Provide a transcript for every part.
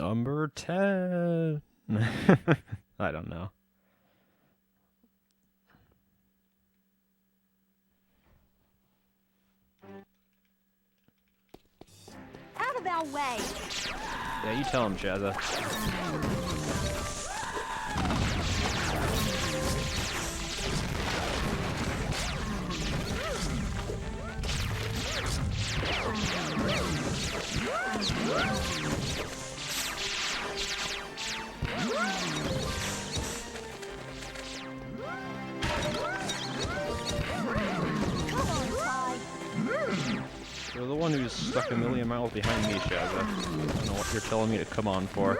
Number 10. I don't know. Out of our way. Yeah, you tell him, Shazza. You're the one who's stuck a million miles behind me, Shazza. I don't know what you're telling me to come on for.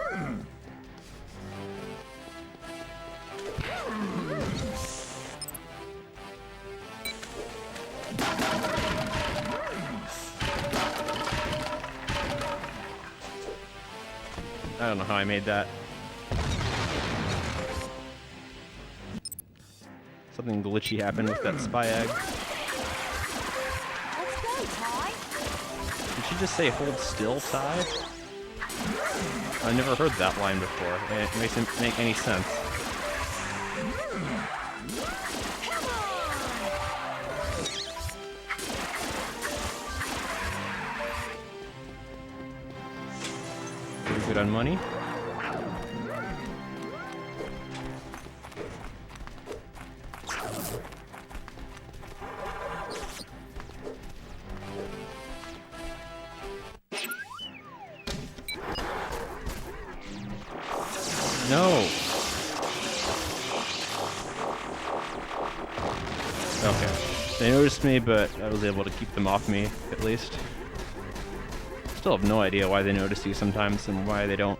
I don't know how I made that. Something glitchy happened with that spy egg. Let's go, Ty. Did she just say hold still, Ty? I never heard that line before. It doesn't make any sense. Pretty good on money. No! Okay. They noticed me, but I was able to keep them off me, at least. Still have no idea why they notice you sometimes and why they don't.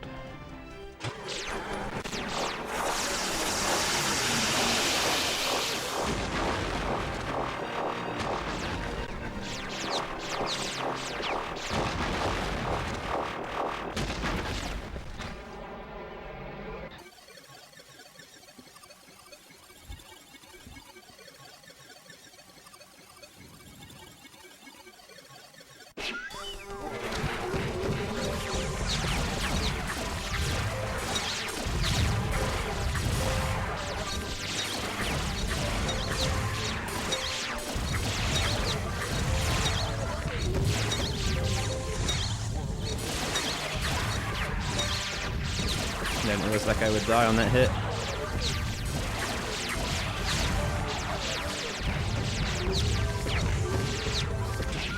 I didn't realize that guy would die on that hit.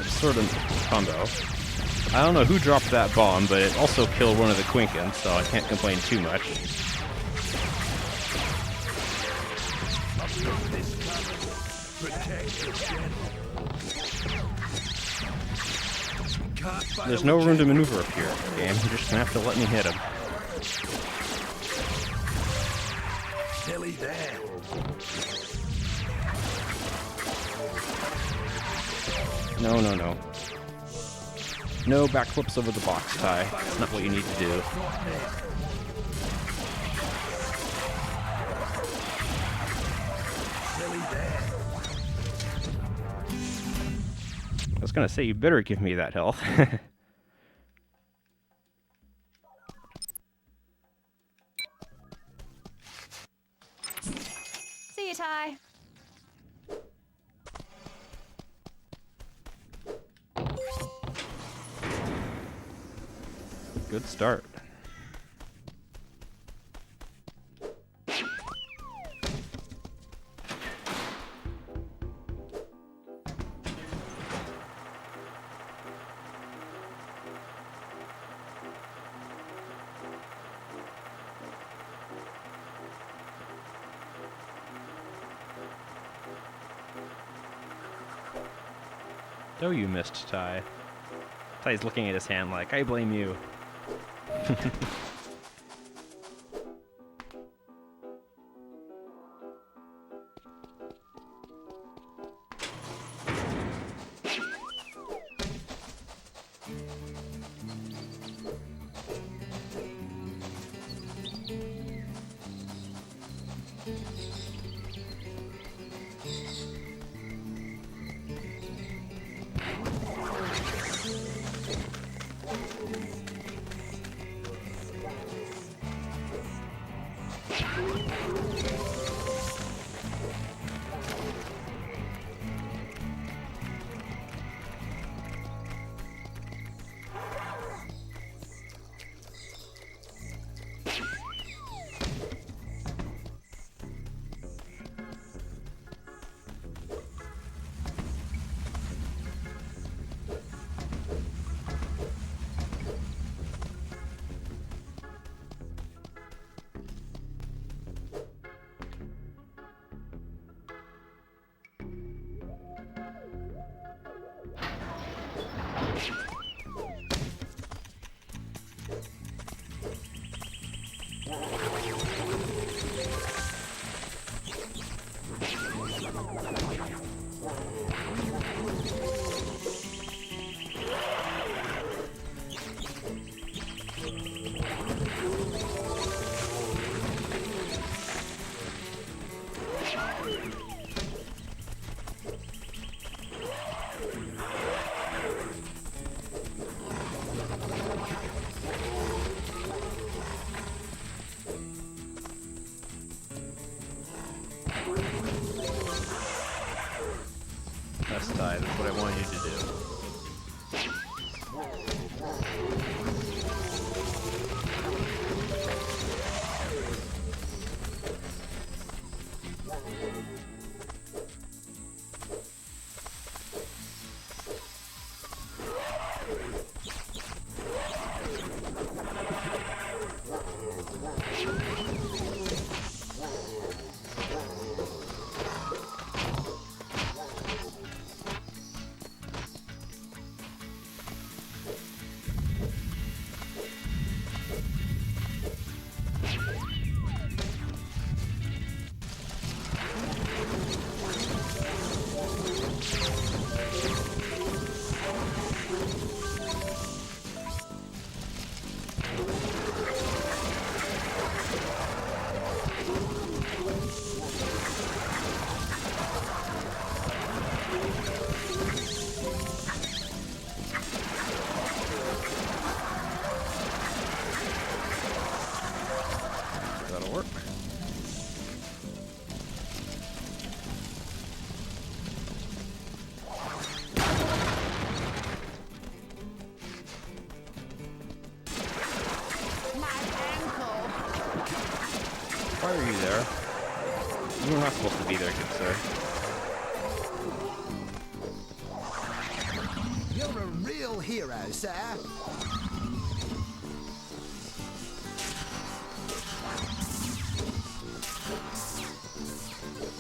Sort of combo. I don't know who dropped that bomb, but it also killed one of the Quinkins, so I can't complain too much. There's no room to maneuver up here, game. You're just gonna have to let me hit him. Nearly there. No, no, no. No backflips over the box, Ty. That's not what you need to do. Nearly there. I was gonna say, you better give me that health. See you, Ty. Good start. Oh, you missed, Ty. Ty's looking at his hand like, I blame you. Best die, that's what I want you to do. That'll work. Why are you there? You were not supposed to be there, good sir. You're a real hero, sir.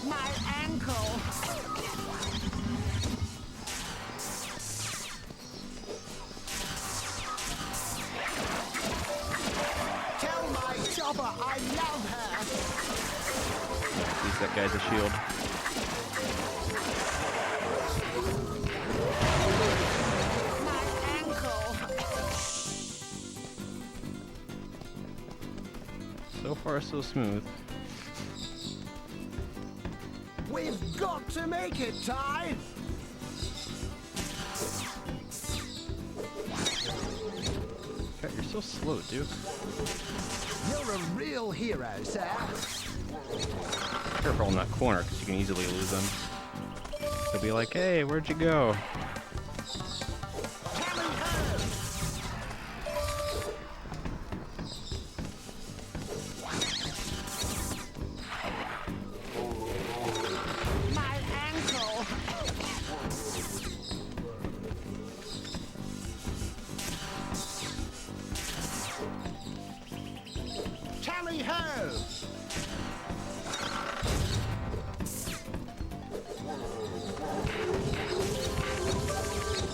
My ankle. Tell my chopper I love her. At least that guy's a shield. My ankle. So far, so smooth. We've got to make it, Ty. God, you're so slow, Duke. You're a real hero, sir. Careful in that corner, because you can easily lose them. They'll be like, hey, where'd you go? Tally ho! My ankle. Tally ho!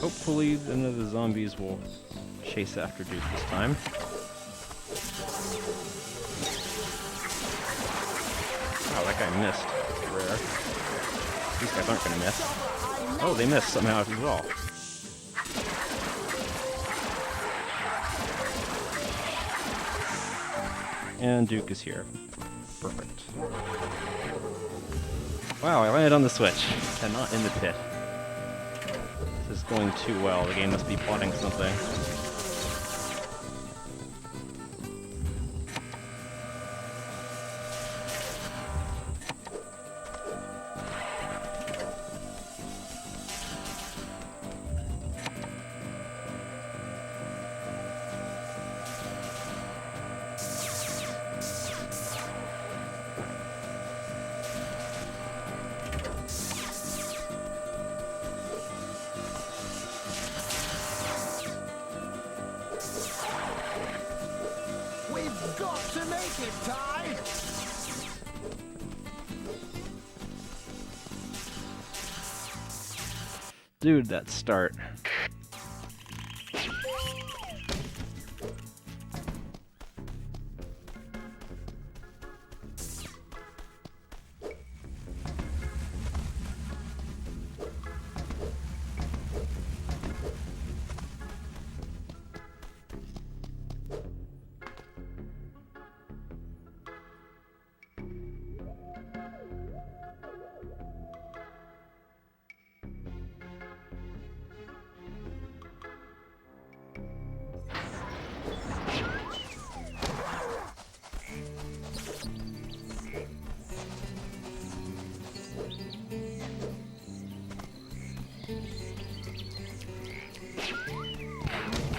Hopefully, none of the zombies will chase after Duke this time. Wow, that guy missed. Rare. These guys aren't gonna miss. Oh, they missed somehow as well. And Duke is here. Perfect. Wow, I landed on the switch, and not in the pit. This is going too well. The game must be plotting something. zip tie. Dude, that start.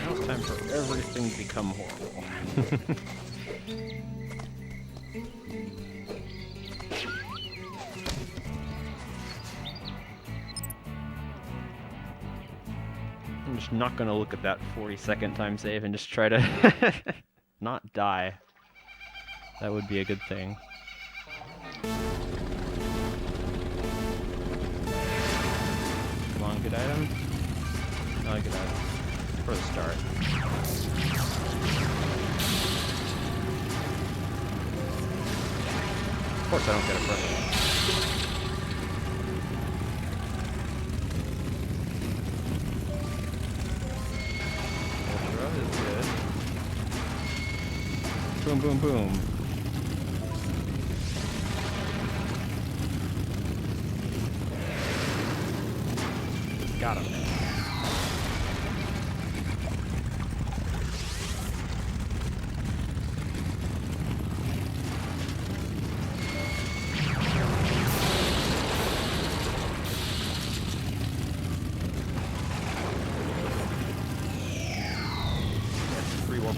Now it's time for everything to become horrible. I'm just not gonna look at that 40-second time save and just try to not die. That would be a good thing. Come on, good item. Not a good item. For the start. Of course I don't get a first. Ultra is good. Boom, boom, boom. Got him.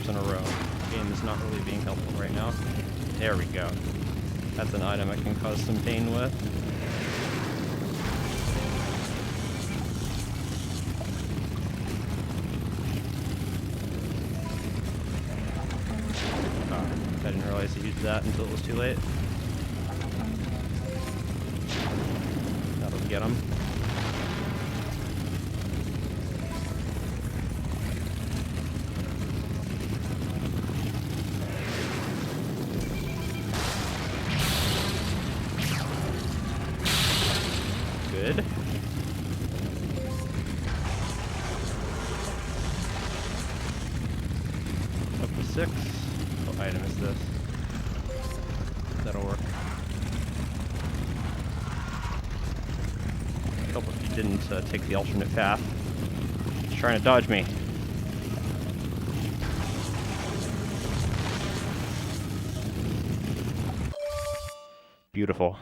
In a row. The game is not really being helpful right now. There we go. That's an item I can cause some pain with. I didn't realize I used that until it was too late. That'll get him. Good. Up to 6. What item is this? That'll work. I'd help if you didn't take the alternate path. He's trying to dodge me. Beautiful.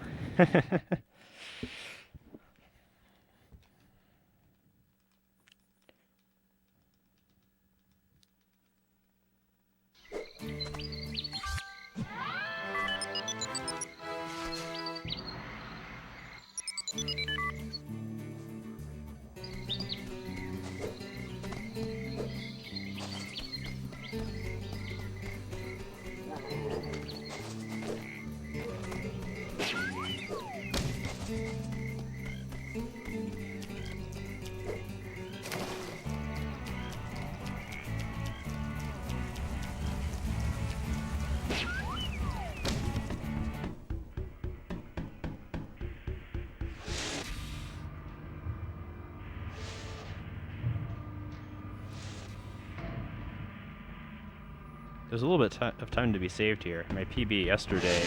There's a little bit of time to be saved here. My PB yesterday,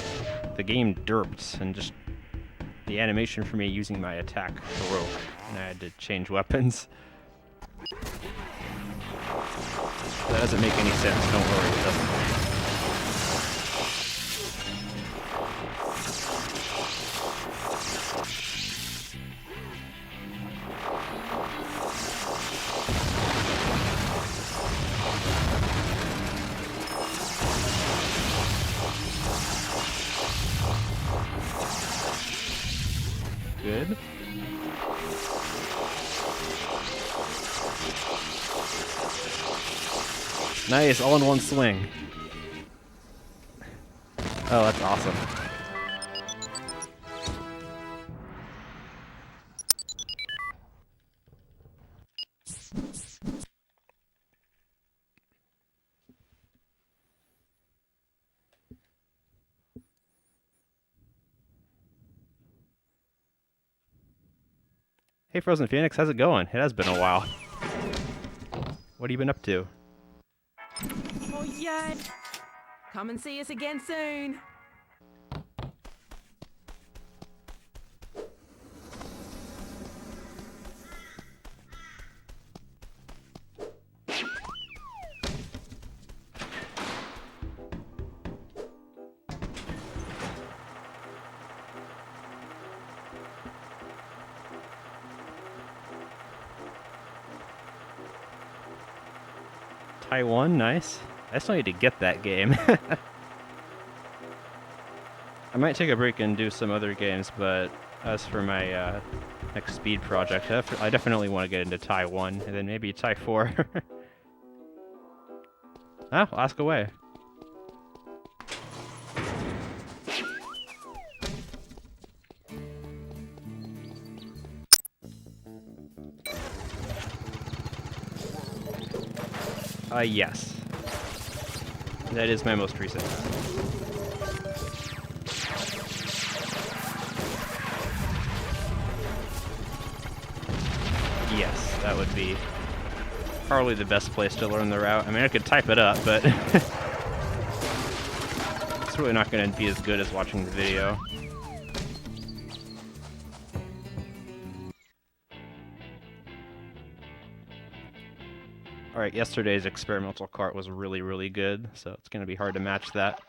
the game derped and just the animation for me using my attack broke, and I had to change weapons. That doesn't make any sense, don't worry, it doesn't. Good. Nice, all in one swing. Oh, that's awesome. Hey, Frozen Phoenix, how's it going? It has been a while. What have you been up to? Oh, yeah. Come and see us again soon. Taiwan, nice. I still need to get that game. I might take a break and do some other games, but as for my next speed project, I definitely want to get into Taiwan, and then maybe Tai 4. Ah, ask away. Yes. That is my most recent. Yes, that would be probably the best place to learn the route. I mean, I could type it up, but it's really not going to be as good as watching the video. Alright, yesterday's experimental cart was really, really good, so it's going to be hard to match that.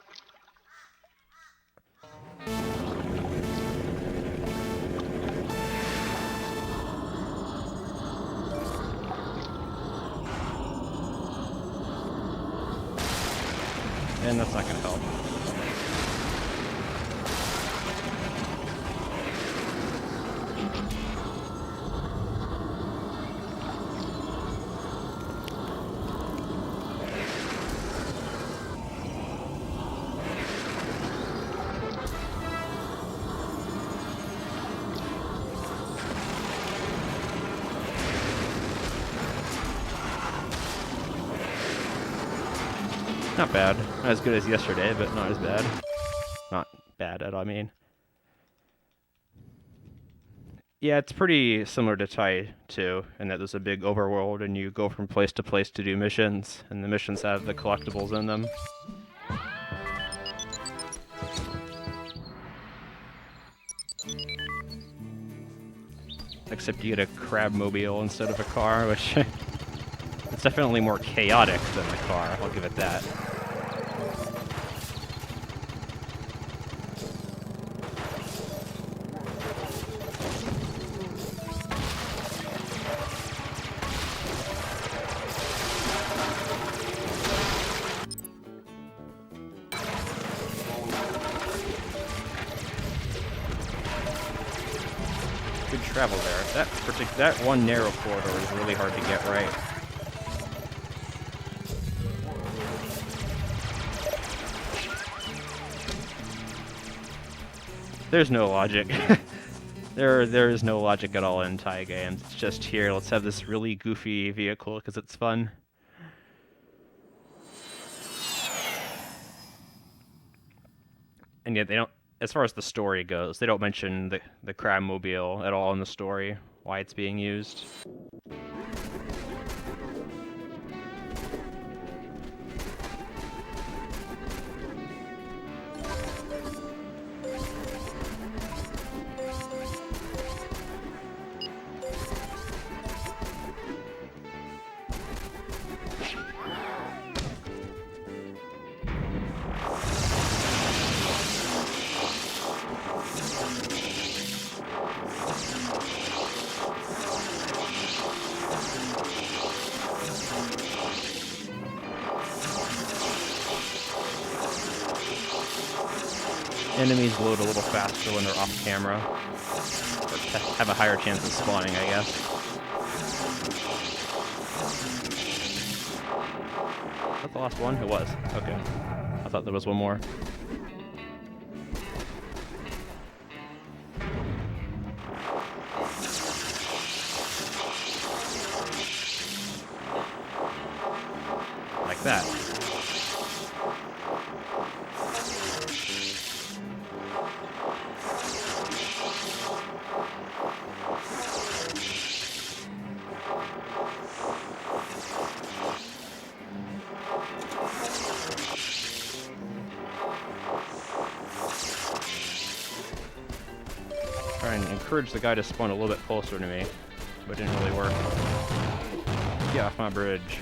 And that's not going to help. Not bad. Not as good as yesterday, but not as bad. Not bad at all, I mean. Yeah, it's pretty similar to Tai 2, in that there's a big overworld and you go from place to place to do missions, and the missions have the collectibles in them. Except you get a crabmobile instead of a car, which it's definitely more chaotic than a car, I'll give it that. Good travel there. That one narrow corridor is really hard to get right. There's no logic. there is no logic at all in Thai games. It's just here, let's have this really goofy vehicle because it's fun. And yet they don't, as far as the story goes, they don't mention the crabmobile at all in the story, why it's being used. Enemies load a little faster when they're off camera, or have a higher chance of spawning, I guess. Was that the last one? It was. Okay. I thought there was one more. that. Try and encourage the guy to spawn a little bit closer to me, but it didn't really work. Get off my bridge.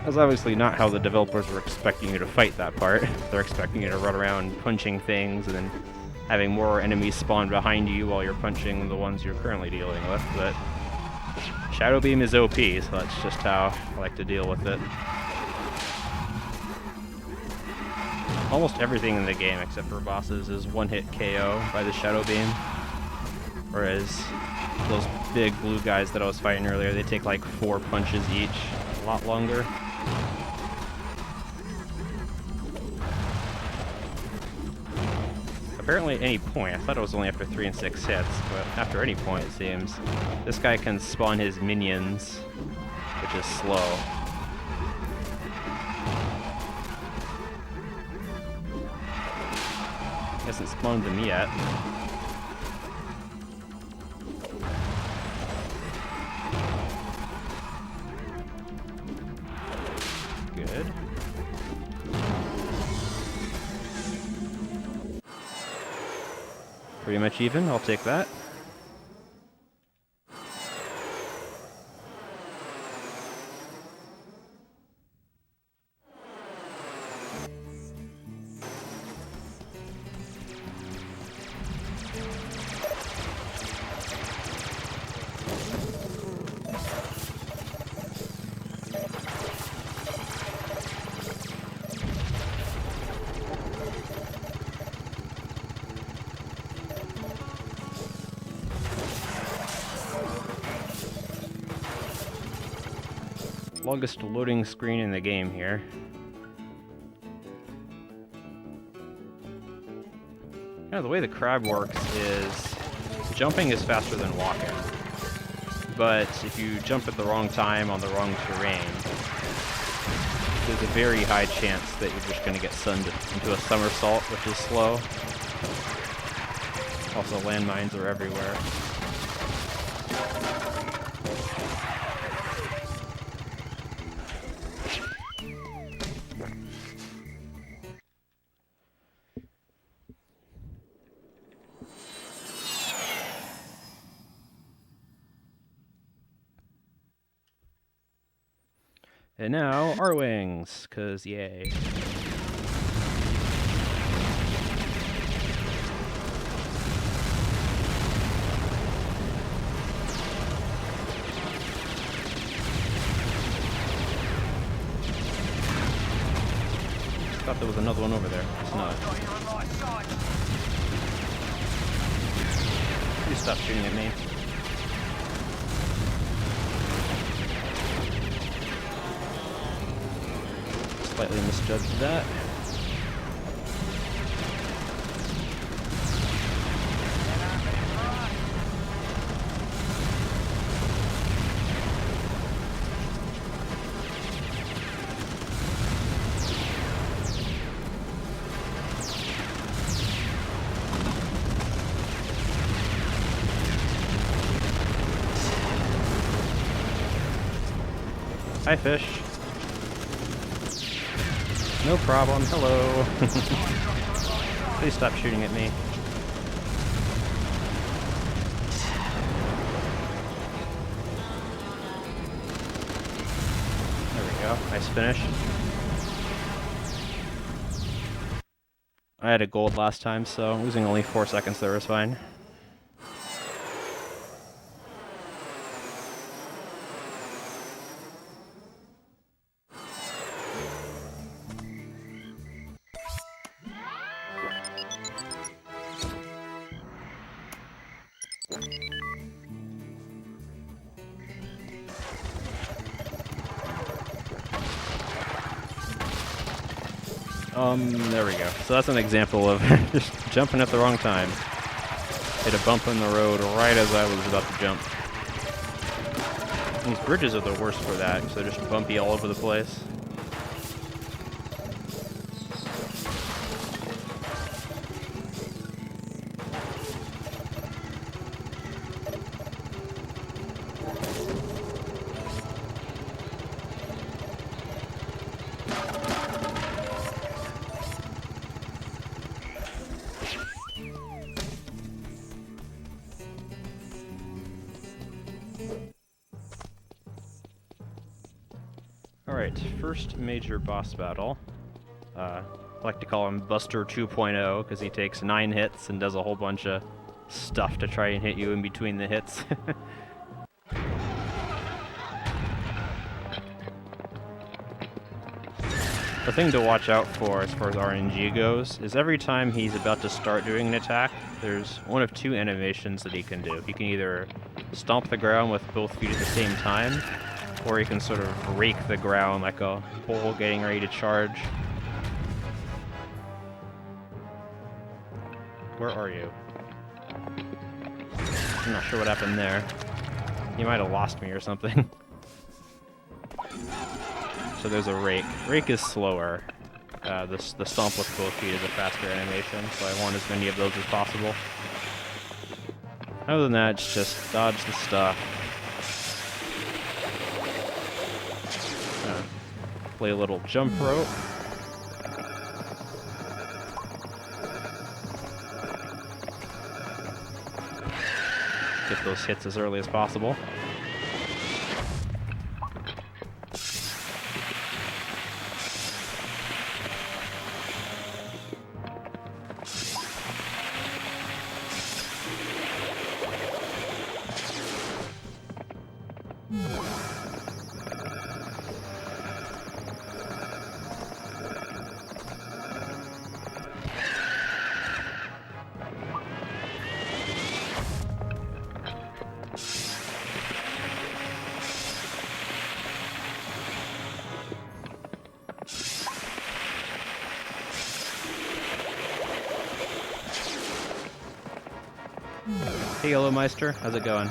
That's obviously not how the developers were expecting you to fight that part. They're expecting you to run around punching things and then having more enemies spawn behind you while you're punching the ones you're currently dealing with, but Shadow Beam is OP, so that's just how I like to deal with it. Almost everything in the game except for bosses is one-hit KO by the Shadow Beam, whereas those big blue guys that I was fighting earlier, they take like 4 punches each, a lot longer. Apparently at any point, I thought it was only after 3 and 6 hits, but after any point it seems, this guy can spawn his minions, which is slow. Hasn't spawned them yet. Good. Pretty much even, I'll take that. Longest loading screen in the game here. Kind of the way the crab works is jumping is faster than walking, but if you jump at the wrong time on the wrong terrain, there's a very high chance that you're just going to get sunned into a somersault, which is slow. Also, landmines are everywhere. And now, R-Wings, 'cause yay. Thought there was another one over there. It's not. Please stop shooting at me. Slightly misjudged that. Hi, fish. No problem. Hello. Please stop shooting at me. go. Nice finish. I had a gold last time, so losing only 4 seconds there was fine. There we go. So that's an example of just jumping at the wrong time. Hit a bump in the road right as I was about to jump. These bridges are the worst for that, because they're just bumpy all over the place. Alright, first major boss battle. I like to call him Buster 2.0 because he takes 9 hits and does a whole bunch of stuff to try and hit you in between the hits. The thing to watch out for as far as RNG goes is every time he's about to start doing an attack, there's one of 2 animations that he can do. He can either stomp the ground with both feet at the same time, or he can sort of rake the ground like a bull getting ready to charge. Where are you? I'm not sure what happened there. You might have lost me or something. So there's a rake. Rake is slower. The stomp with both feet is a faster animation, so I want as many of those as possible. Other than that, it's just dodge the stuff. Play a little jump rope. Get those hits as early as possible. Hey, Yellow Meister, how's it going?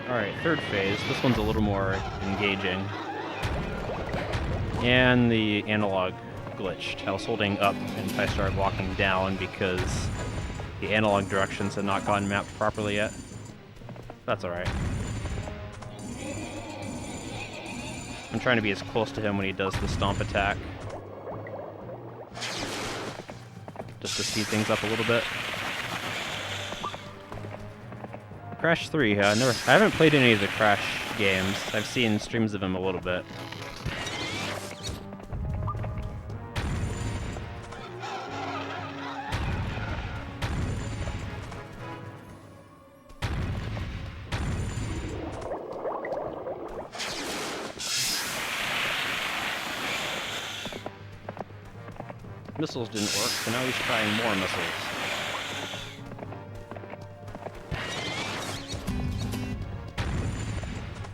Alright, third phase. This one's a little more engaging. And the analog glitched. I was holding up and I started walking down because the analog directions had not gotten mapped properly yet. That's alright. I'm trying to be as close to him when he does the stomp attack. Just to speed things up a little bit. Crash 3, I haven't played any of the Crash games. I've seen streams of him a little bit. Missiles didn't work, so now he's trying more missiles.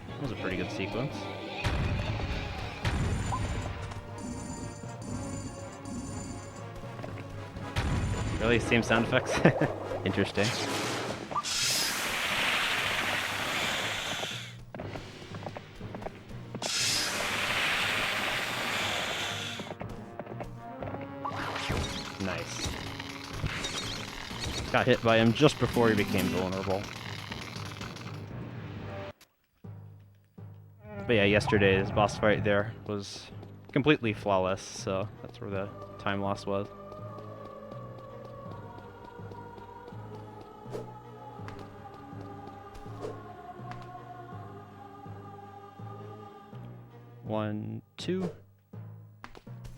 That was a pretty good sequence. Really? Same sound effects? Interesting. Nice. Got hit by him just before he became vulnerable. But yeah, yesterday's boss fight there was completely flawless, so that's where the time loss was. 1, 2.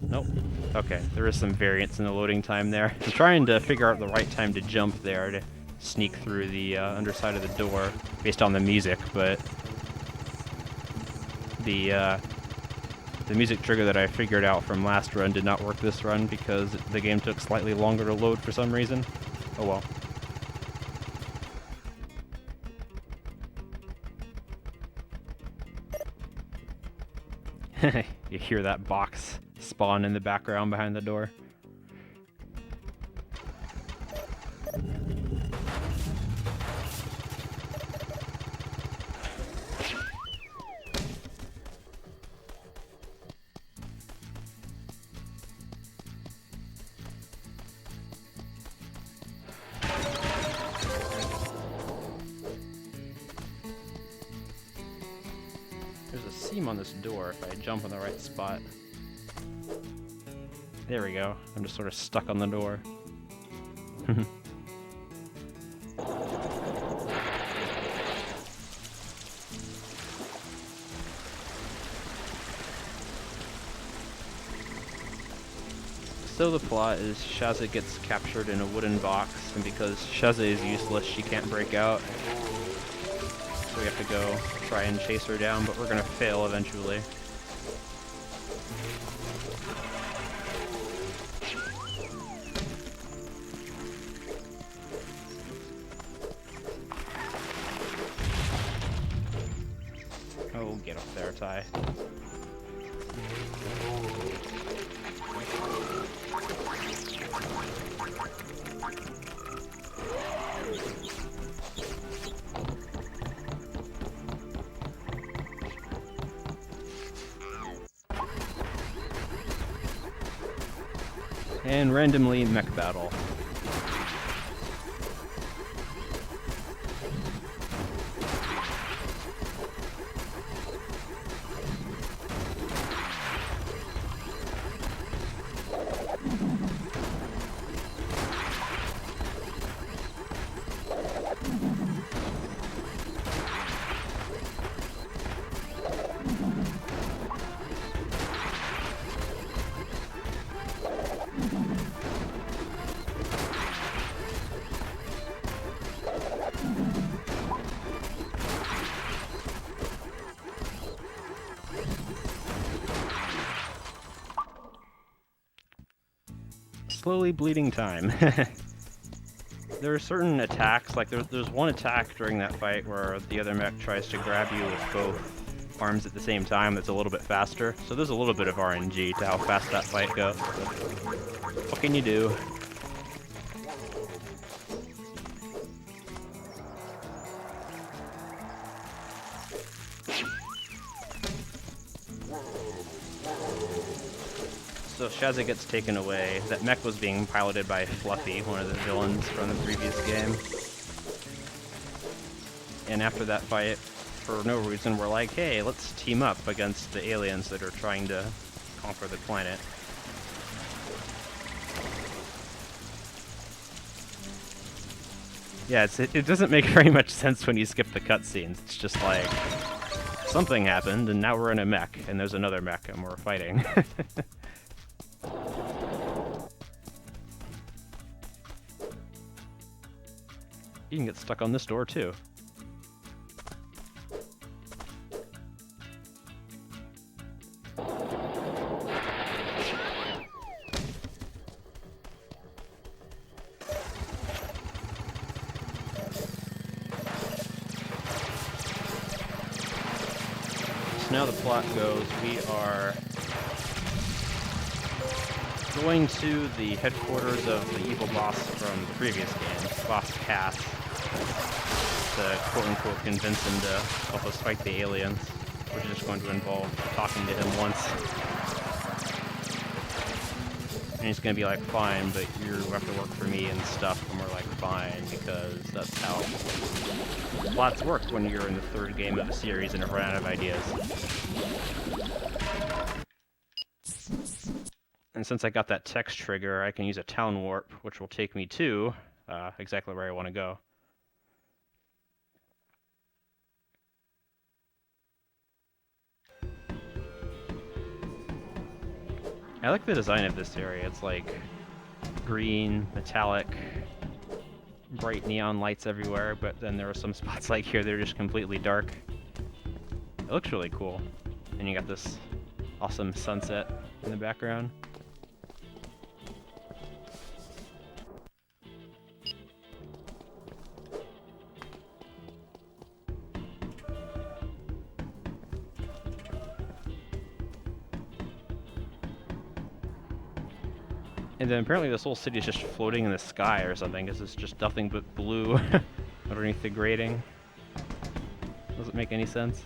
Nope. Okay, there is some variance in the loading time there. I'm trying to figure out the right time to jump there to sneak through the underside of the door based on the music, but the music trigger that I figured out from last run did not work this run because the game took slightly longer to load for some reason. Oh well. You hear that box spawn in the background behind the door. There's a seam on this door if I jump in the right spot. There we go. I'm just sort of stuck on the door. So the plot is Shazza gets captured in a wooden box, and because Shazza is useless, she can't break out. So we have to go try and chase her down, but we're gonna fail eventually. Oh, get up there, Ty. And randomly mech battle. Slowly bleeding time. There are certain attacks, like there's one attack during that fight where the other mech tries to grab you with both arms at the same time that's a little bit faster. So there's a little bit of RNG to how fast that fight goes. What can you do? So Shazza gets taken away. That mech was being piloted by Fluffy, one of the villains from the previous game. And after that fight, for no reason, we're like, hey, let's team up against the aliens that are trying to conquer the planet. Yeah, it doesn't make very much sense when you skip the cutscenes. It's just like, something happened, and now we're in a mech, and there's another mech, and we're fighting. You can get stuck on this door, too. So now the plot goes, we are going to the headquarters of the evil boss from the previous game, Boss Cass, to quote-unquote convince him to help us fight the aliens, which is just going to involve talking to him once. And he's going to be like, fine, but you have to work for me and stuff, and we're like, fine, because that's how plots work when you're in the third game of the series and have run out of ideas. And since I got that text trigger, I can use a town warp, which will take me to exactly where I want to go. I like the design of this area. It's like green, metallic, bright neon lights everywhere, but then there are some spots like here that are just completely dark. It looks really cool. And you got this awesome sunset in the background. And then apparently this whole city is just floating in the sky or something, because it's just nothing but blue underneath the grating. Doesn't make any sense.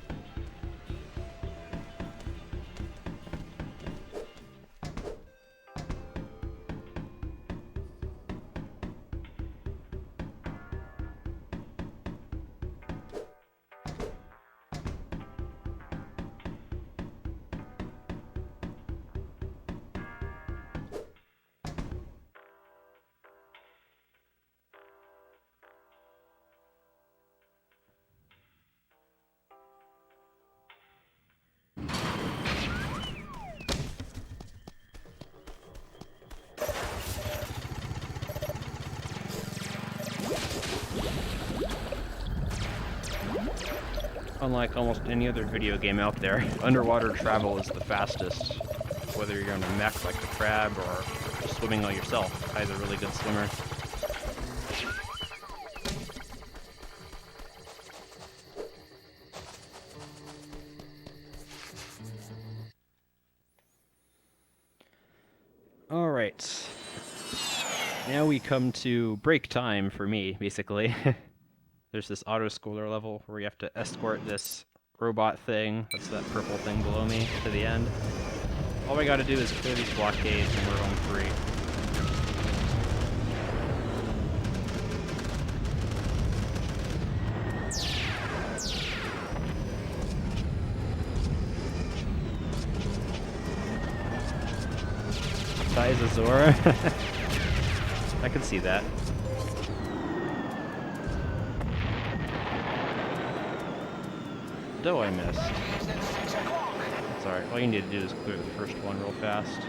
Unlike almost any other video game out there, underwater travel is the fastest. Whether you're on a mech like the crab or just swimming all yourself, either really good swimmer. Alright. Now we come to break time for me, basically. There's this auto-scroller level where you have to escort this robot thing, that's that purple thing below me, to the end. All we gotta do is clear these blockades and we're home free. Size Azora? I can see that. Dough I missed. It's alright, all you need to do is clear the first one real fast.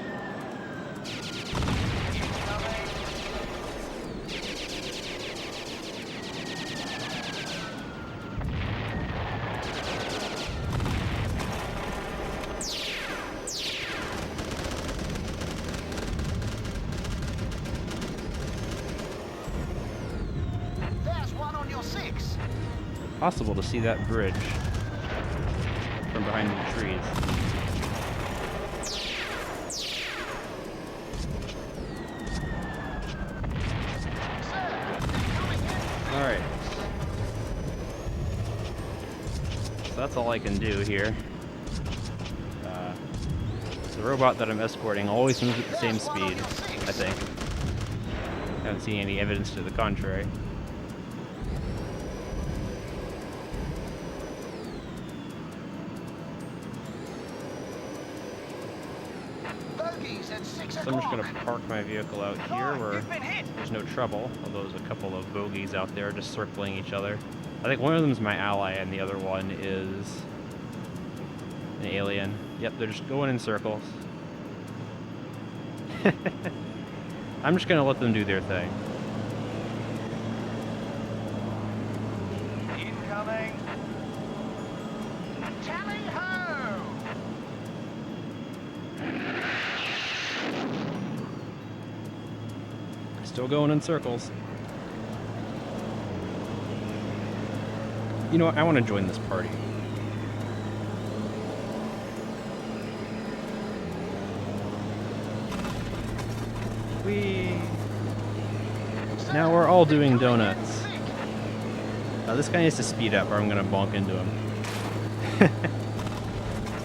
There's one on your 6. Possible to see that bridge from behind the trees. Alright. So that's all I can do here. The robot that I'm escorting always moves at the same speed, I think. Haven't seen any evidence to the contrary. So I'm just going to park my vehicle out here where there's no trouble, although there's a couple of bogeys out there just circling each other. I think one of them is my ally and the other one is an alien. Yep, they're just going in circles. I'm just going to let them do their thing. Incoming. Tally ho! Still going in circles. You know what? I want to join this party. Now we're all doing donuts. This guy needs to speed up or I'm gonna bonk into him.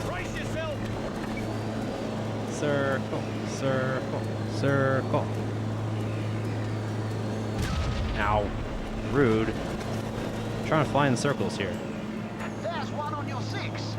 Brace yourself! Circle, circle, circle. Ow. Rude. I'm trying to fly in circles here. There's one on your 6.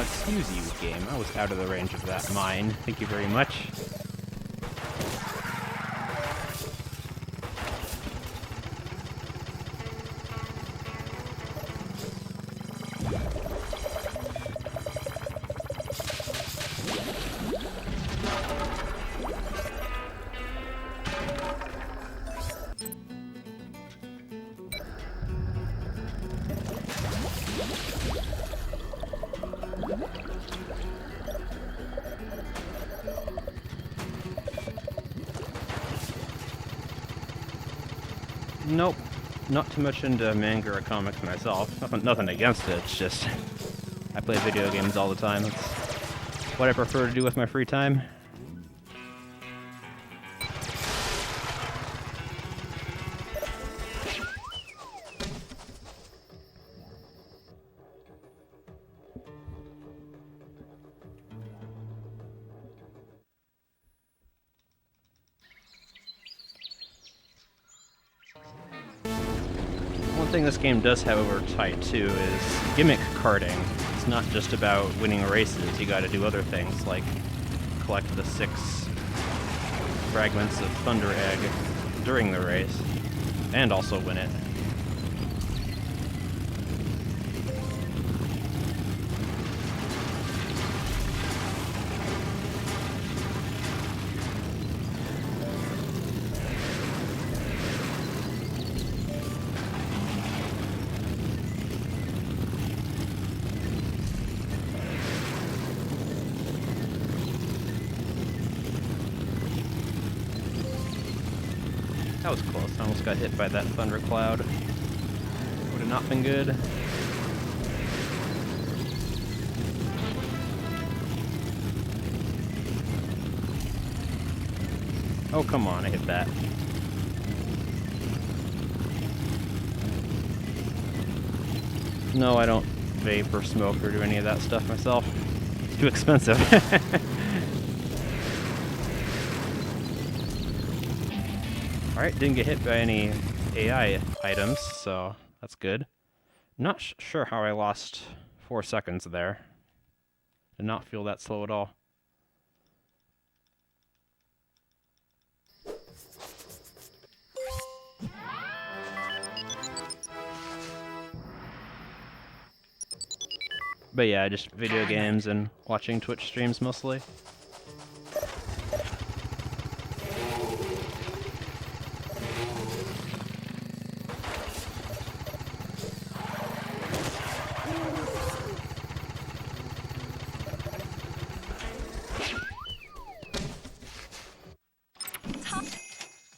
Excuse you, game. I was out of the range of that mine. Thank you very much. Nope. Not too much into manga or comics myself. Nothing against it, it's just I play video games all the time. It's what I prefer to do with my free time. One thing this game does have over tight too is gimmick karting. It's not just about winning races, you gotta do other things like collect the 6 fragments of Thunder Egg during the race, and also win it. That was close. I almost got hit by that thundercloud. Would have not been good. Oh, come on, I hit that. No, I don't vape or smoke or do any of that stuff myself. It's too expensive. Alright, didn't get hit by any AI items, so that's good. Not sure how I lost 4 seconds there. Did not feel that slow at all. But yeah, just video games and watching Twitch streams mostly.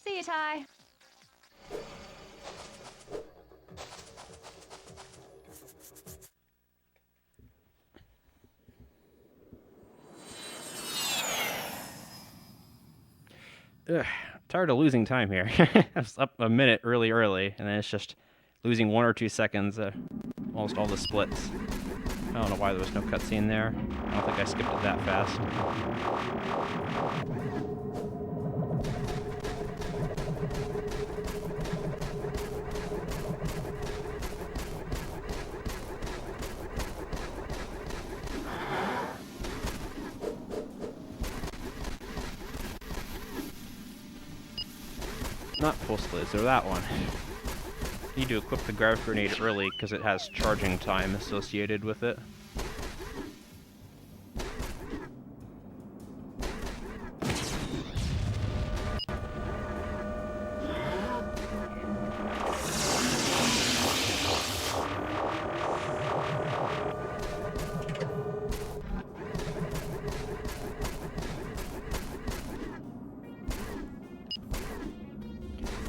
See you, Ty. Ugh, tired of losing time here. I was up a minute really early, and then it's just losing 1 or 2 seconds, almost all the splits. I don't know why there was no cutscene there. I don't think I skipped it that fast. Not Pulse Laser, that one. Need to equip the Grav Grenade early because it has charging time associated with it.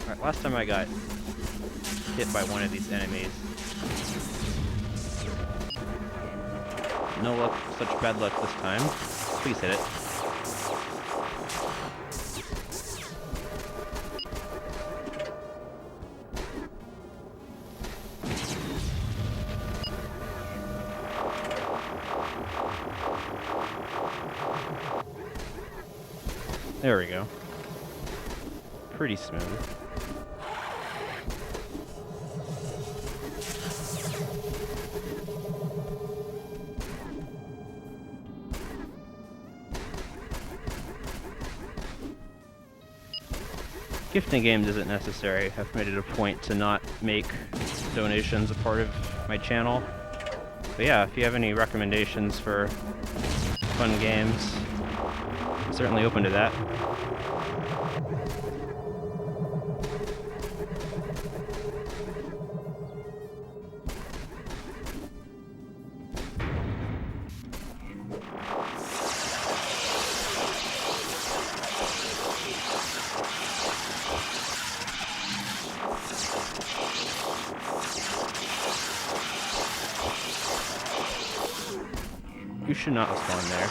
Alright, last time I got hit by one of these enemies. No luck, such bad luck this time. Please hit it. There we go. Pretty smooth. Gifting games isn't necessary. I've made it a point to not make donations a part of my channel. But yeah, if you have any recommendations for fun games, I'm certainly open to that. You should not spawn there.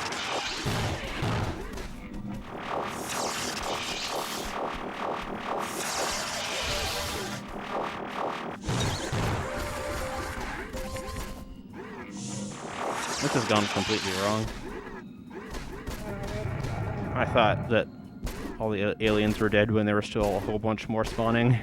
This has gone completely wrong. I thought that all the aliens were dead when there were still a whole bunch more spawning.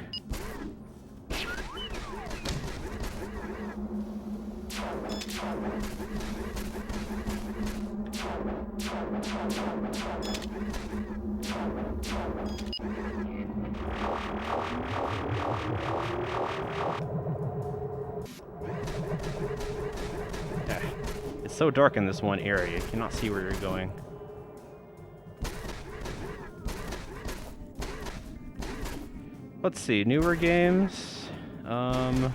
It's so dark in this one area, you cannot see where you're going. Let's see, newer games. Not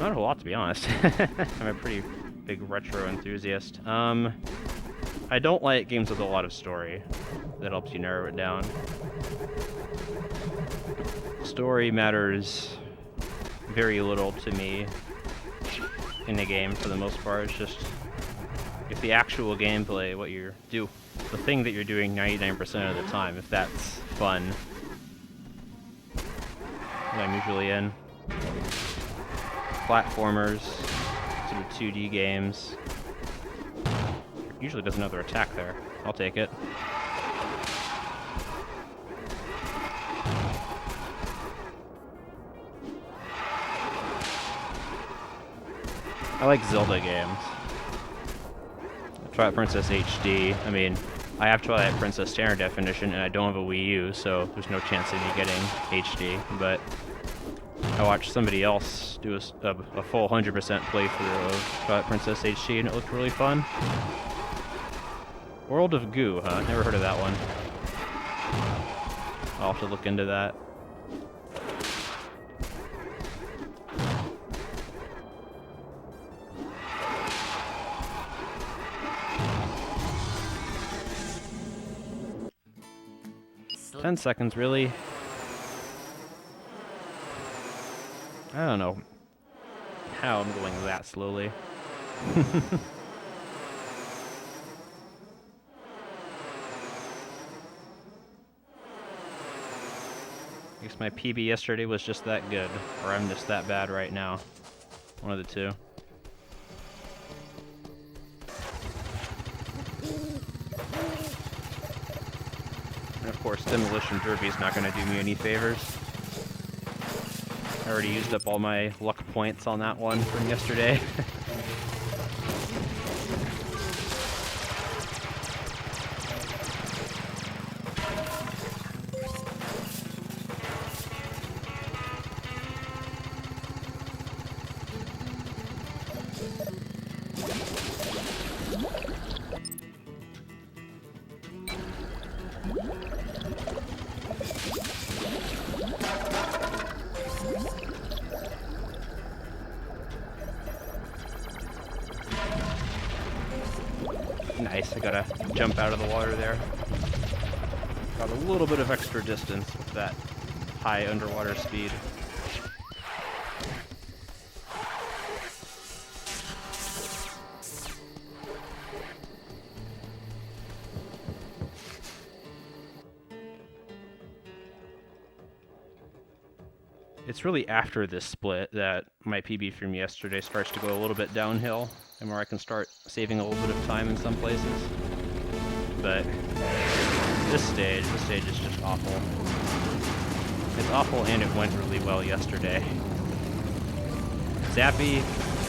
a whole lot, to be honest. I'm a pretty big retro enthusiast. I don't like games with a lot of story. That helps you narrow it down. Story matters very little to me in a game for the most part. It's just if the actual gameplay, the thing that you're doing 99% of the time, if that's fun, I'm usually in. Platformers, sort of 2D games. Usually does another attack there. I'll take it. I like Zelda games. Twilight Princess HD. I mean, I have Twilight Princess Standard Definition, and I don't have a Wii U, so there's no chance of me getting HD. But I watched somebody else do a full 100% playthrough of Twilight Princess HD, and it looked really fun. World of Goo, huh? Never heard of that one. I'll have to look into that. Sl 10 seconds, really? I don't know how I'm going that slowly. I guess my PB yesterday was just that good, or I'm just that bad right now. One of the two. And of course, Demolition Derby's not going to do me any favors. I already used up all my luck points on that one from yesterday. Nice, I gotta jump out of the water there. Got a little bit of extra distance with that high underwater speed. It's really after this split that my PB from yesterday starts to go a little bit downhill, and where I can start saving a little bit of time in some places. But this stage is just awful. It's awful, and it went really well yesterday. Zappy,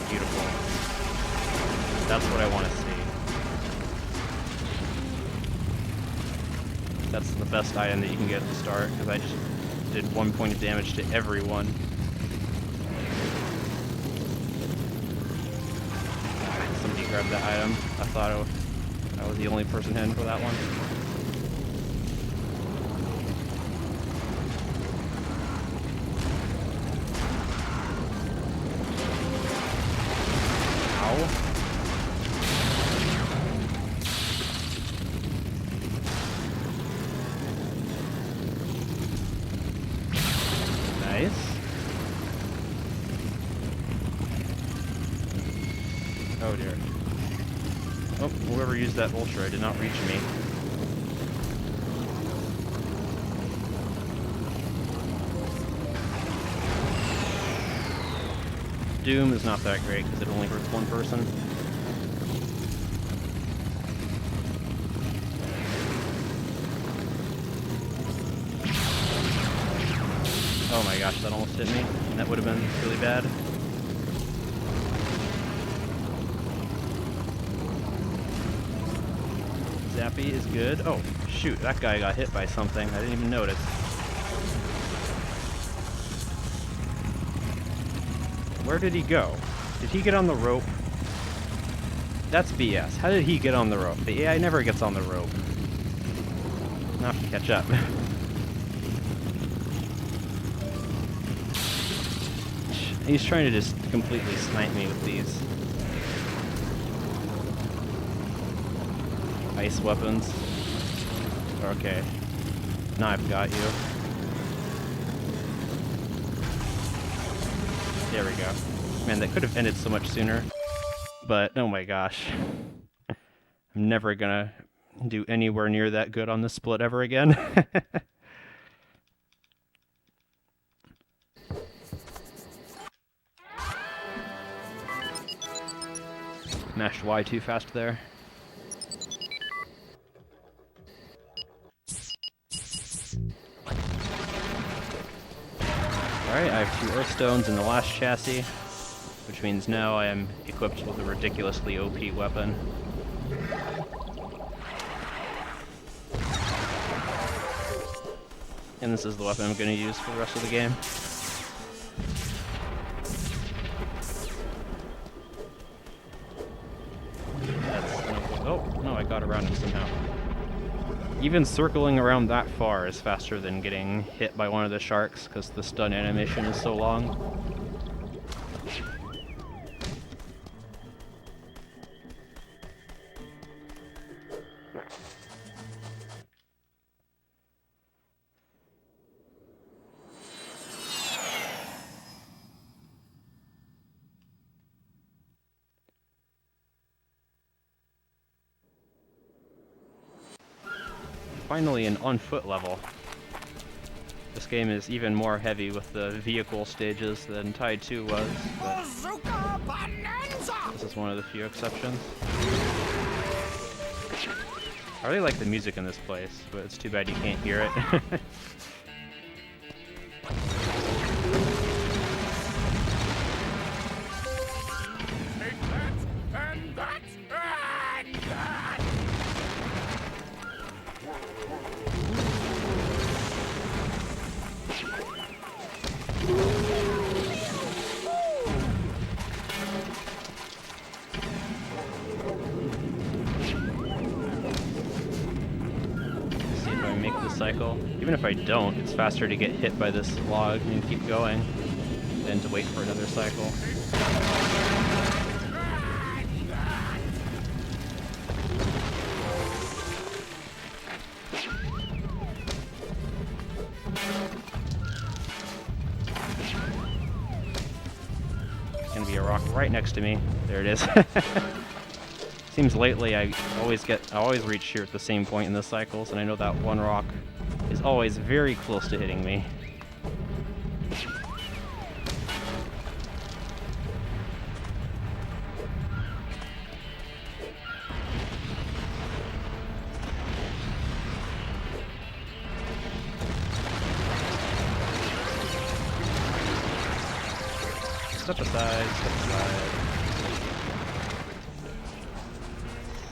beautiful. That's what I want to see. that's the best item that you can get at the start, because I just did 1 point of damage to everyone. Somebody grabbed that item. I thought I was the only person heading for that one. Oh dear. Oh, whoever used that ultra did not reach me. Doom is not that great because it only hurts one person. Oh my gosh, that almost hit me. That would have been really bad. Zappy is good. Oh, shoot, that guy got hit by something. I didn't even notice. Where did he go? Did he get on the rope? That's BS. How did he get on the rope? The AI never gets on the rope. Now I have to catch up. He's trying to just completely snipe me with these ice weapons. Okay. Now I've got you. There we go. Man, that could have ended so much sooner. But, oh my gosh. I'm never gonna do anywhere near that good on this split ever again. Mashed Y too fast there. Alright, I have 2 Earth Stones in the last chassis, which means now I am equipped with a ridiculously OP weapon. And this is the weapon I'm going to use for the rest of the game. Oh, no, I got around him somehow. Even circling around that far is faster than getting hit by one of the sharks, because the stun animation is so long. Finally an on-foot level. This game is even more heavy with the vehicle stages than Tide 2 was, but this is one of the few exceptions. I really like the music in this place, but it's too bad you can't hear it. Cycle. Even if I don't, it's faster to get hit by this log and keep going than to wait for another cycle. There's gonna be a rock right next to me. There it is. Seems lately I always reach here at the same point in the cycles, and I know that one rock is always very close to hitting me. Step aside, step aside.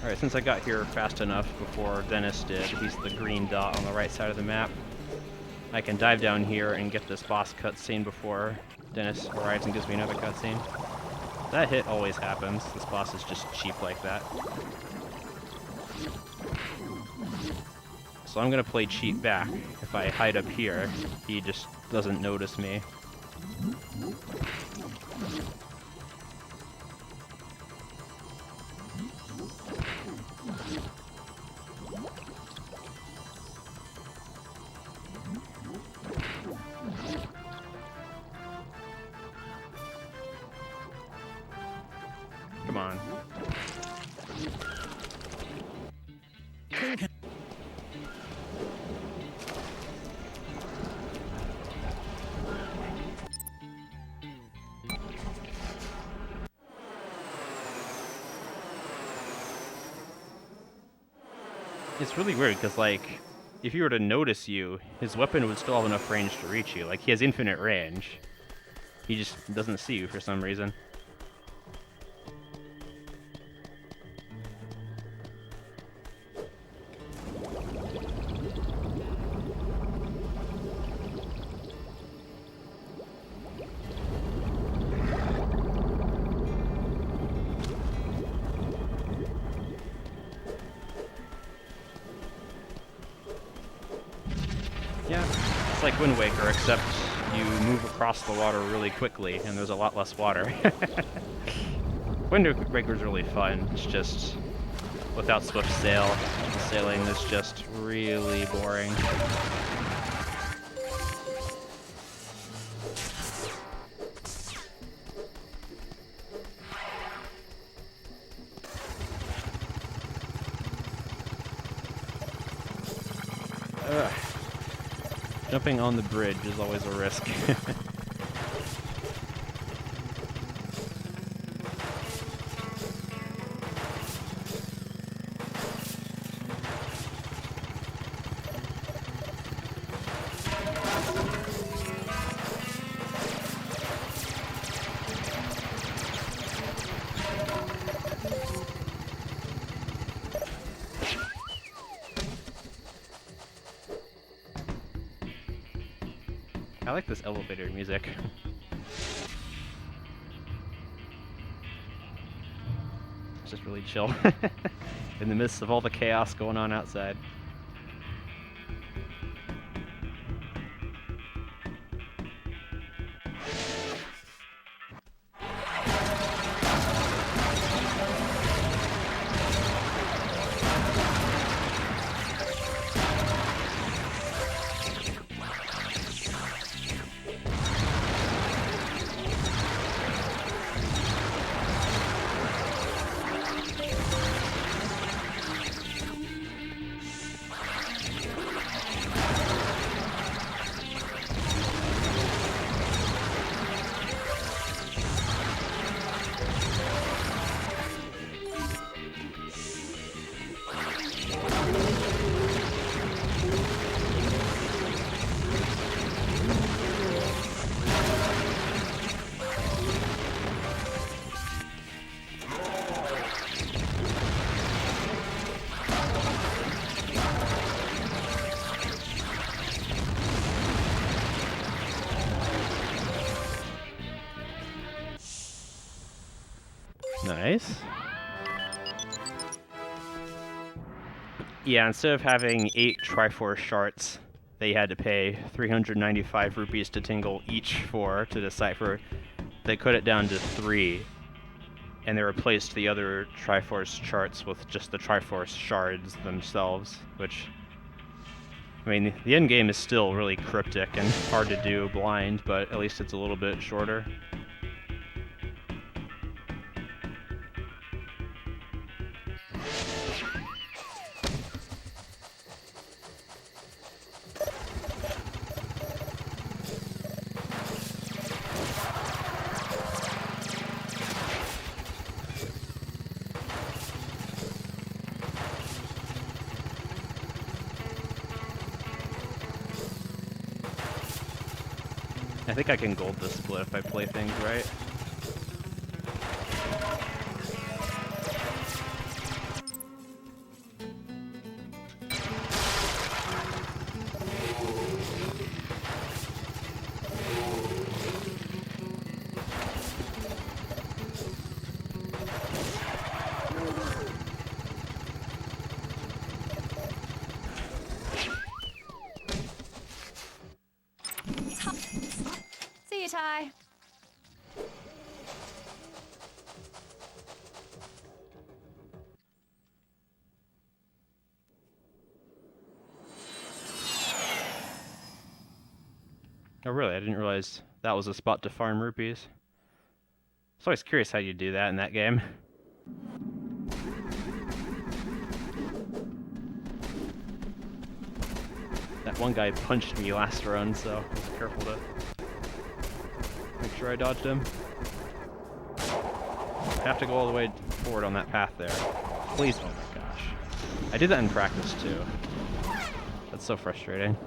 Alright, since I got here fast enough before Dennis did, he's the green dot on the right side of the map. I can dive down here and get this boss cutscene before Dennis arrives and gives me another cutscene. That hit always happens. This boss is just cheap like that. So I'm gonna play cheat back. If I hide up here, he just doesn't notice me. Come on. It's really weird, because, like, if he were to notice you, his weapon would still have enough range to reach you. Like, he has infinite range. He just doesn't see you for some reason. Yeah, it's like Wind Waker, except you move across the water really quickly, and there's a lot less water. Wind Waker's really fun, it's just, without swift sail, the sailing is just really boring. Ugh. Jumping on the bridge is always a risk. I like this elevator music. It's just really chill in the midst of all the chaos going on outside. Nice. Yeah, instead of having 8 Triforce shards, they had to pay 395 rupees to Tingle each for to decipher. They cut it down to 3, and they replaced the other Triforce charts with just the Triforce shards themselves, which, I mean, the end game is still really cryptic and hard to do blind, but at least it's a little bit shorter. I think I can gold this split if I play things right. tie. Oh really? I didn't realize that was a spot to farm rupees. I was always curious how you do that in that game. That one guy punched me last run, so I was careful to make sure I dodged him. I have to go all the way forward on that path there. Please, oh my gosh. I did that in practice too. That's so frustrating.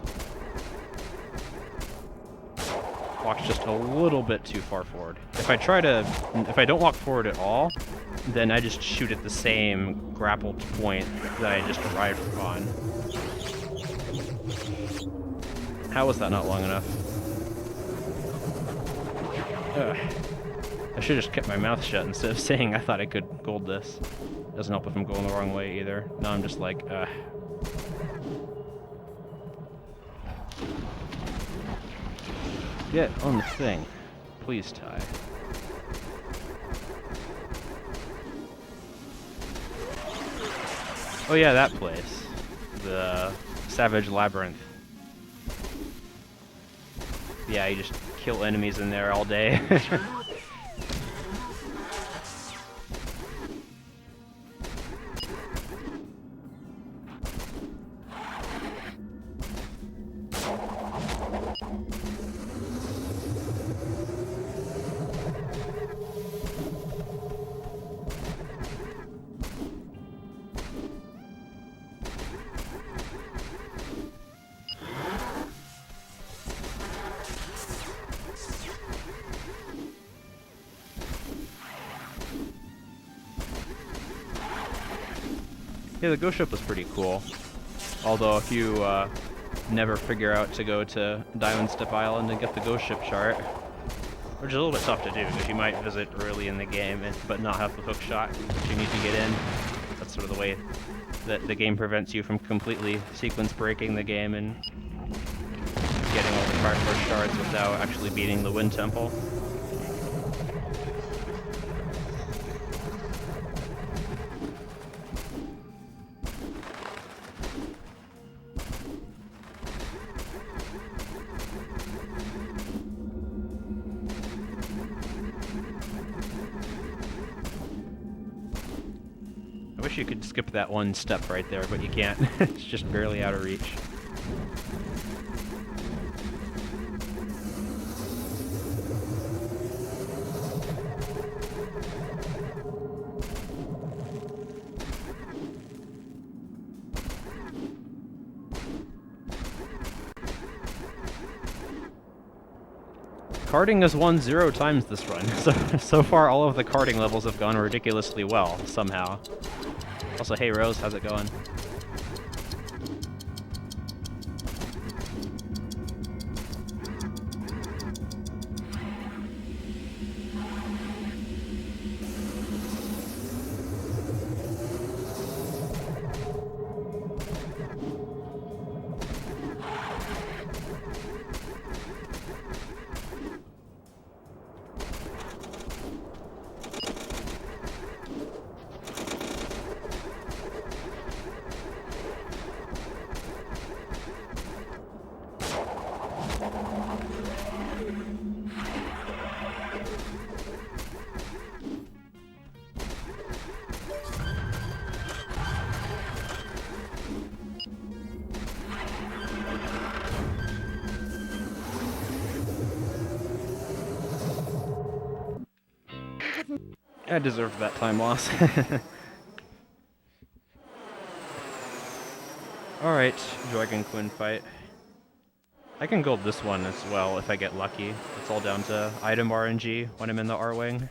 Walked just a little bit too far forward. If I don't walk forward at all, then I just shoot at the same grappled point that I just arrived on. How was that not long enough? Ugh. I should have just kept my mouth shut instead of saying I thought I could gold this. Doesn't help if I'm going the wrong way either. Now I'm just like, Get on the thing. Please, Ty. Oh yeah, that place. The Savage Labyrinth. Yeah, you just kill enemies in there all day. Yeah, the ghost ship was pretty cool. Although if you never figure out to go to Diamond Step Island and get the ghost ship chart, which is a little bit tough to do because you might visit early in the game but not have the hook shot that you need to get in. That's sort of the way that the game prevents you from completely sequence breaking the game and getting all the cardboard shards without actually beating the Wind Temple. I wish you could skip that one step right there, but you can't. It's just barely out of reach. Karting has won 0 times this run, so far all of the karting levels have gone ridiculously well, somehow. Also, hey Rose, how's it going? I deserved that time loss. Alright, Dragon Quinn fight. I can gold this one as well if I get lucky. It's all down to item RNG when I'm in the R-Wing.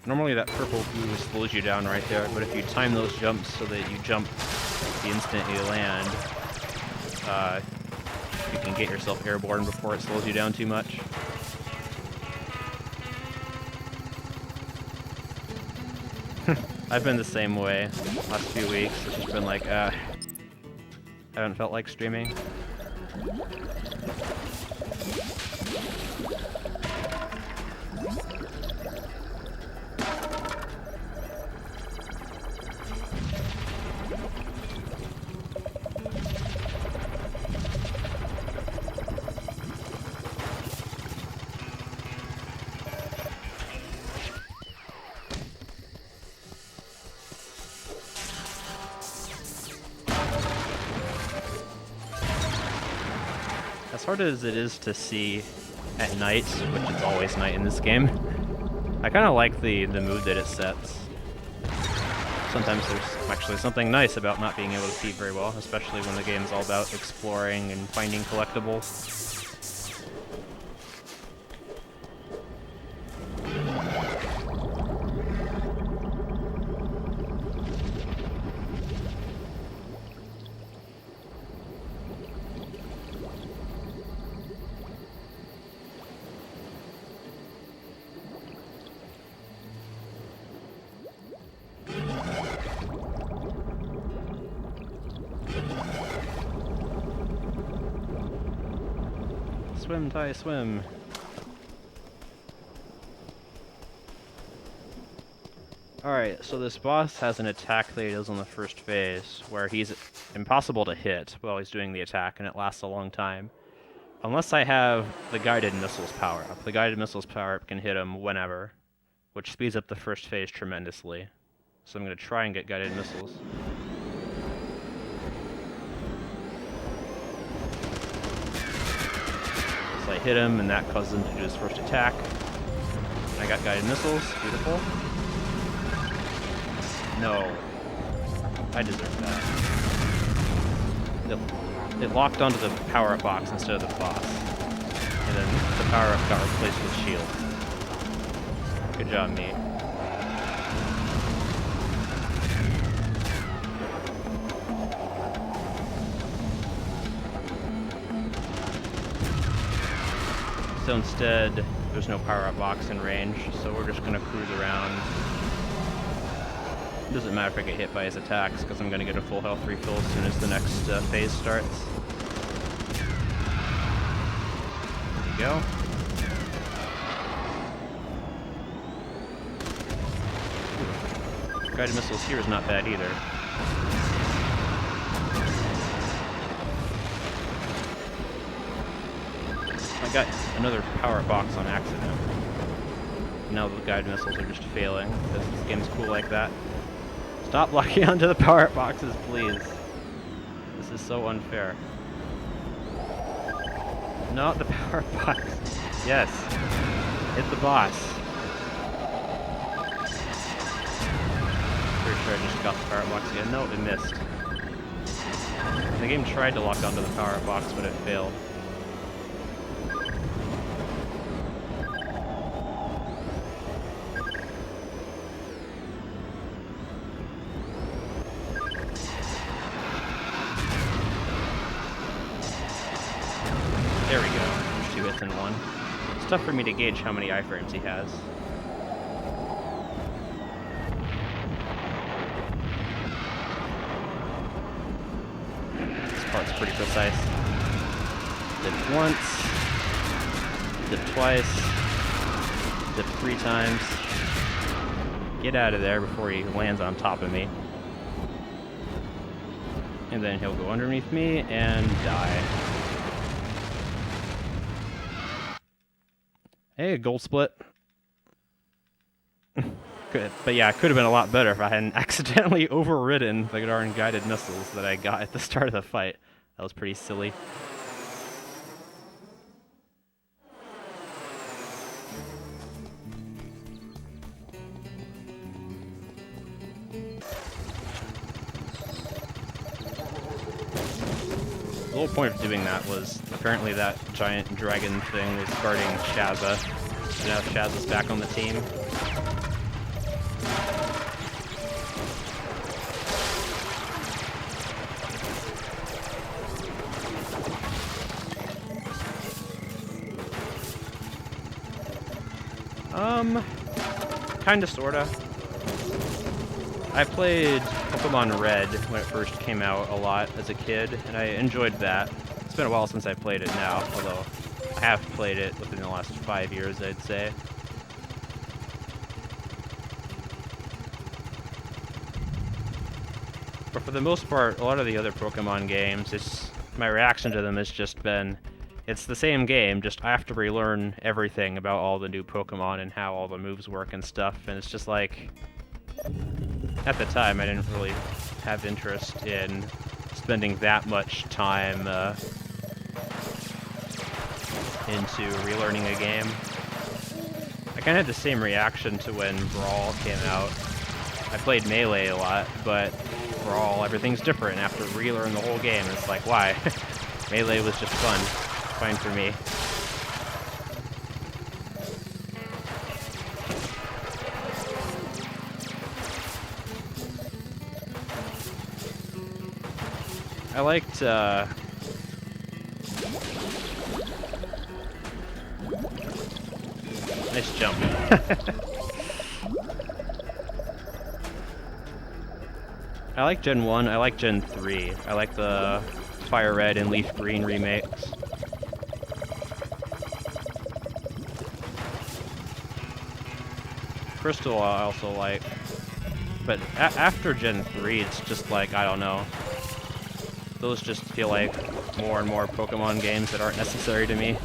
Normally that purple goo slows you down right there, but if you time those jumps so that you jump the instant you land, you can get yourself airborne before it slows you down too much. I've been the same way last few weeks. It's just been like, I haven't felt like streaming. As hard as it is to see at night, which is always night in this game, I kind of like the mood that it sets. Sometimes there's actually something nice about not being able to see very well, especially when the game's all about exploring and finding collectibles. Swim, Tai, swim. Alright, so this boss has an attack that he does on the first phase, where he's impossible to hit while he's doing the attack, and it lasts a long time. Unless I have the guided missiles power-up. The guided missiles power-up can hit him whenever, which speeds up the first phase tremendously. So I'm going to try and get guided missiles. So I hit him, and that causes him to do his first attack. And I got guided missiles. Beautiful. No. I deserve that. It locked onto the power-up box instead of the boss. And then the power-up got replaced with shield. Good job, me. So instead, there's no power-up box in range, so we're just gonna cruise around. It doesn't matter if I get hit by his attacks, because I'm gonna get a full health refill as soon as the next phase starts. There you go. Ooh. Guided missiles here is not bad either. I got another power box on accident. Now the guided missiles are just failing, because this game's cool like that. Stop locking onto the power boxes, please. This is so unfair. Not the power box. Yes. Hit the boss. Pretty sure I just got the power box again. No, it missed. The game tried to lock onto the power box, but it failed. There we go. There's 2 hits in one. It's tough for me to gauge how many iframes he has. This part's pretty precise. Dip once. Dip twice. Dip 3 times. Get out of there before he lands on top of me. And then he'll go underneath me and die. Hey, gold split. Good. But yeah, it could have been a lot better if I hadn't accidentally overridden the darn guided missiles that I got at the start of the fight. That was pretty silly. The whole point of doing that was apparently that giant dragon thing was guarding Shazza. So now Shazza's back on the team. Kinda, sorta. I played Pokemon Red when it first came out a lot as a kid, and I enjoyed that. It's been a while since I played it now, although I have played it within the last 5 years, I'd say. But for the most part, a lot of the other Pokemon games, my reaction to them has just been, it's the same game, just I have to relearn everything about all the new Pokemon and how all the moves work and stuff, and it's just like, at the time I didn't really have interest in spending that much time into relearning a game. I kind of had the same reaction to when Brawl came out. I played Melee a lot, but Brawl, everything's different. After relearn the whole game, it's like, why? Melee was just fun. Fine for me. I liked, nice jump. I like Gen 1, I like Gen 3. I like the Fire Red and Leaf Green remakes. Crystal I also like. But after Gen 3, it's just like, I don't know. Those just feel like more and more Pokemon games that aren't necessary to me.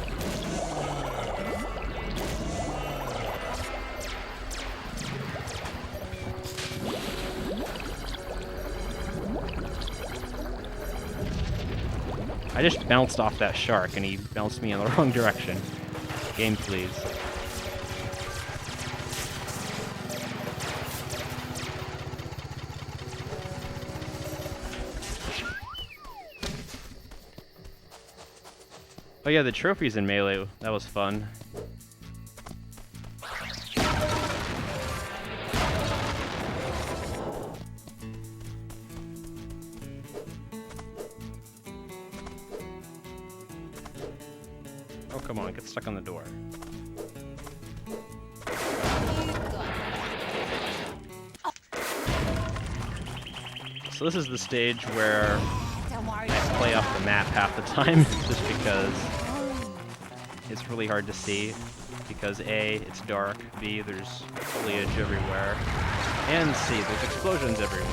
I just bounced off that shark and he bounced me in the wrong direction. Game, please. Oh yeah, the trophies in Melee, that was fun. Oh, come on, get stuck on the door. So this is the stage where I play off the map half the time, just because it's really hard to see. Because A, it's dark, B, there's foliage everywhere, and C, there's explosions everywhere.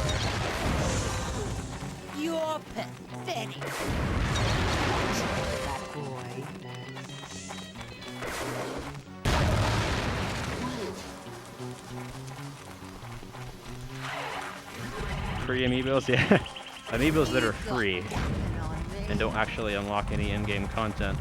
You're pathetic. That boy. Free amiibos? Yeah. Amiibos that are free and don't actually unlock any in-game content.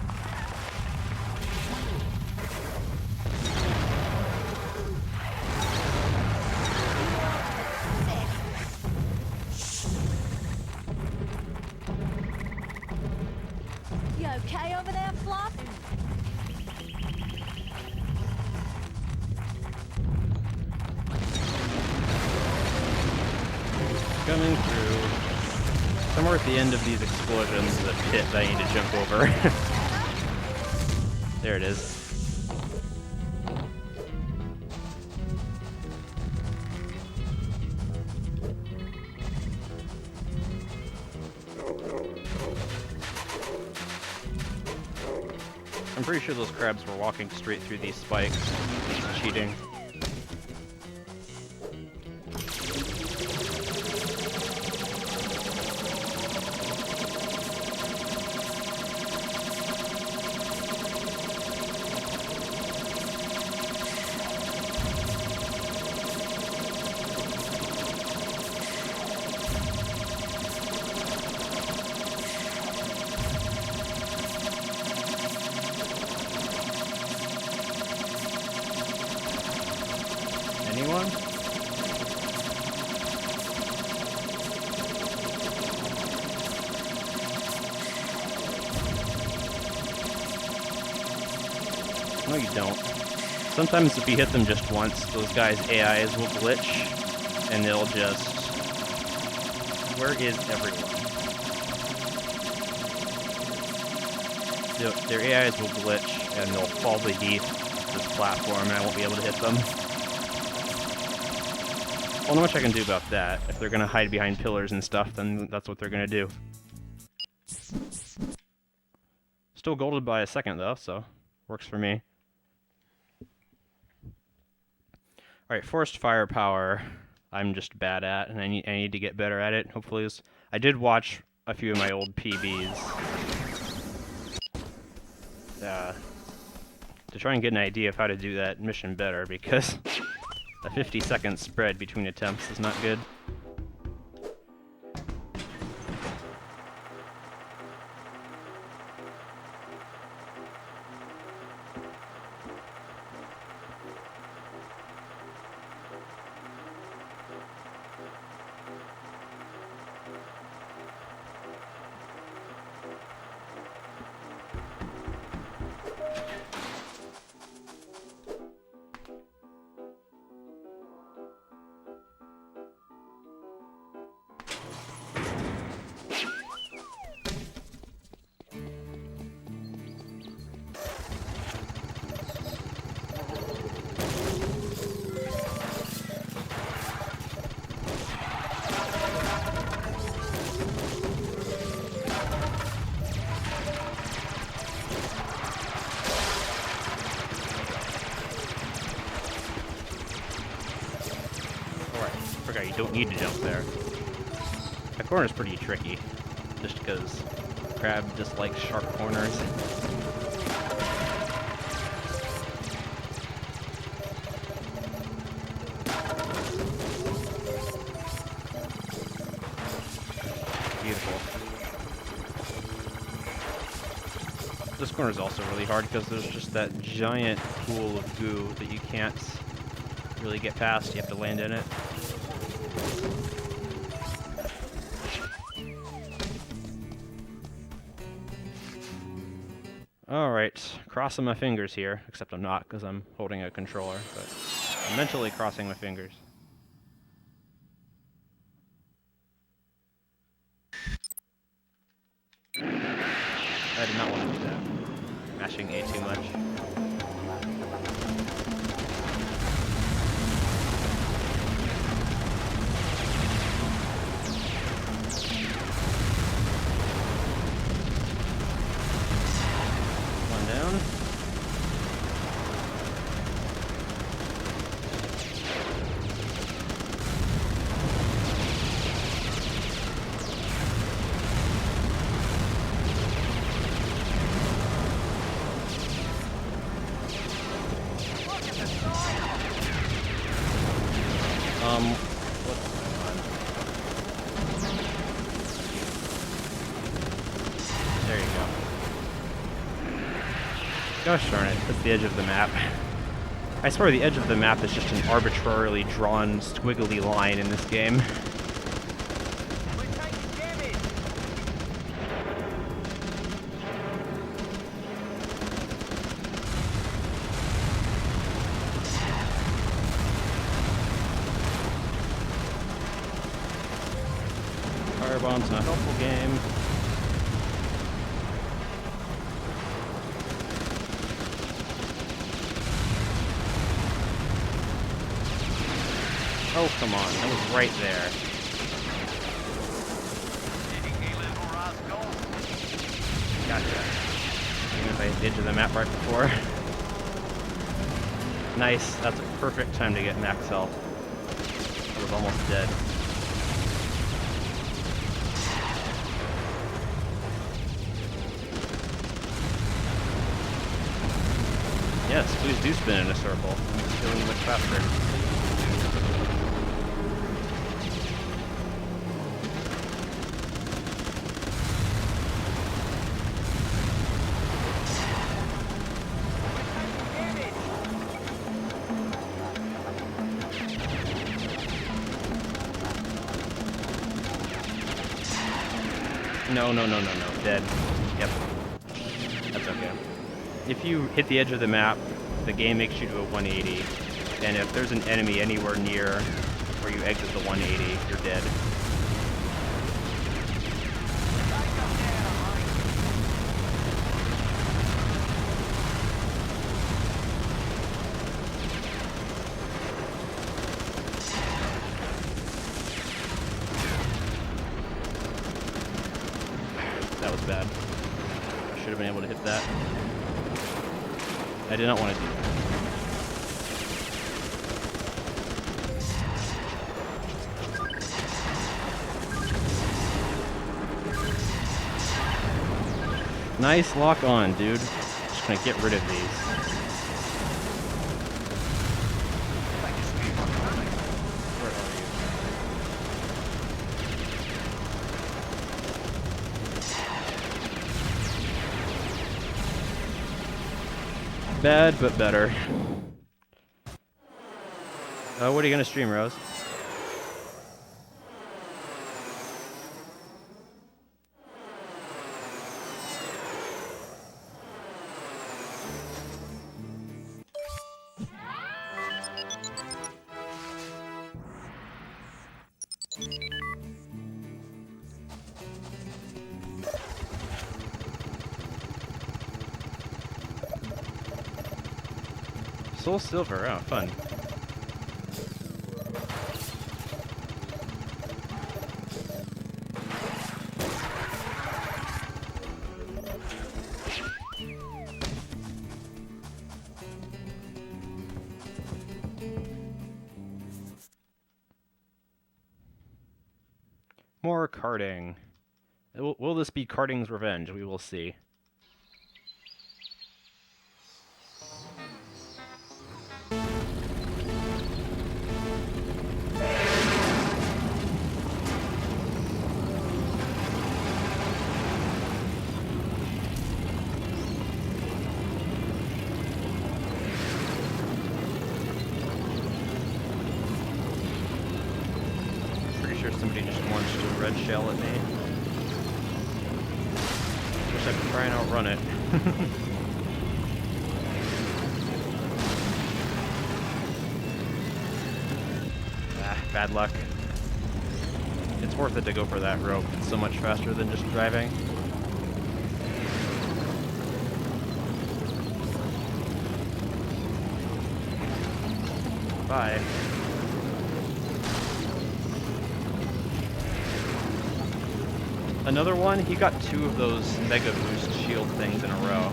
You okay over there, Fluff? Coming through. Somewhere at the end of these explosions is a pit that I need to jump over. There it is. I'm pretty sure those crabs were walking straight through these spikes. It's cheating. Anyone? No, you don't. Sometimes if you hit them just once, those guys' AIs will glitch, and they'll just... Where is everyone? Their AIs will glitch, and they'll fall beneath this platform, and I won't be able to hit them. Well, not much I can do about that. If they're gonna hide behind pillars and stuff, then that's what they're gonna do. Still golded by a second though, so works for me. Alright, forced firepower I'm just bad at, and I need to get better at it. Hopefully I did watch a few of my old PBs. To try and get an idea of how to do that mission better, because a 50-second spread between attempts is not good. Forgot you don't need to jump there. That corner's pretty tricky, just because Crab dislikes sharp corners. Beautiful. This corner is also really hard because there's just that giant pool of goo that you can't really get past. You have to land in it. Alright, crossing my fingers here, except I'm not because I'm holding a controller, but I'm mentally crossing my fingers. I did not want to do that. Mashing A too much. What's going on? There you go. Gosh darn it, that's the edge of the map. I swear the edge of the map is just an arbitrarily drawn squiggly line in this game. Firebomb's not helpful game. Oh, come on. That was right there. Gotcha. Even if I hit the edge of the map right before. Nice. That's a perfect time to get max health. I was almost dead. Yes, please do spin in a circle. It makes it go much faster. No. Dead. Yep. That's okay. If you hit the edge of the map, the game makes you do a 180, and if there's an enemy anywhere near where you exit the 180, you're dead. That was bad. Should have been able to hit that. I did not want to do that. Nice lock on, dude. Just gonna get rid of these. Where are you? Bad, but better. What are you gonna stream, Rose? Soul Silver, oh, fun. More karting. Will this be karting's revenge? We will see. Somebody just launched a red shell at me. Wish I could try and outrun it. Bad luck. It's worth it to go for that rope. It's so much faster than just driving. Bye. Another one, he got 2 of those Mega Boost shield things in a row.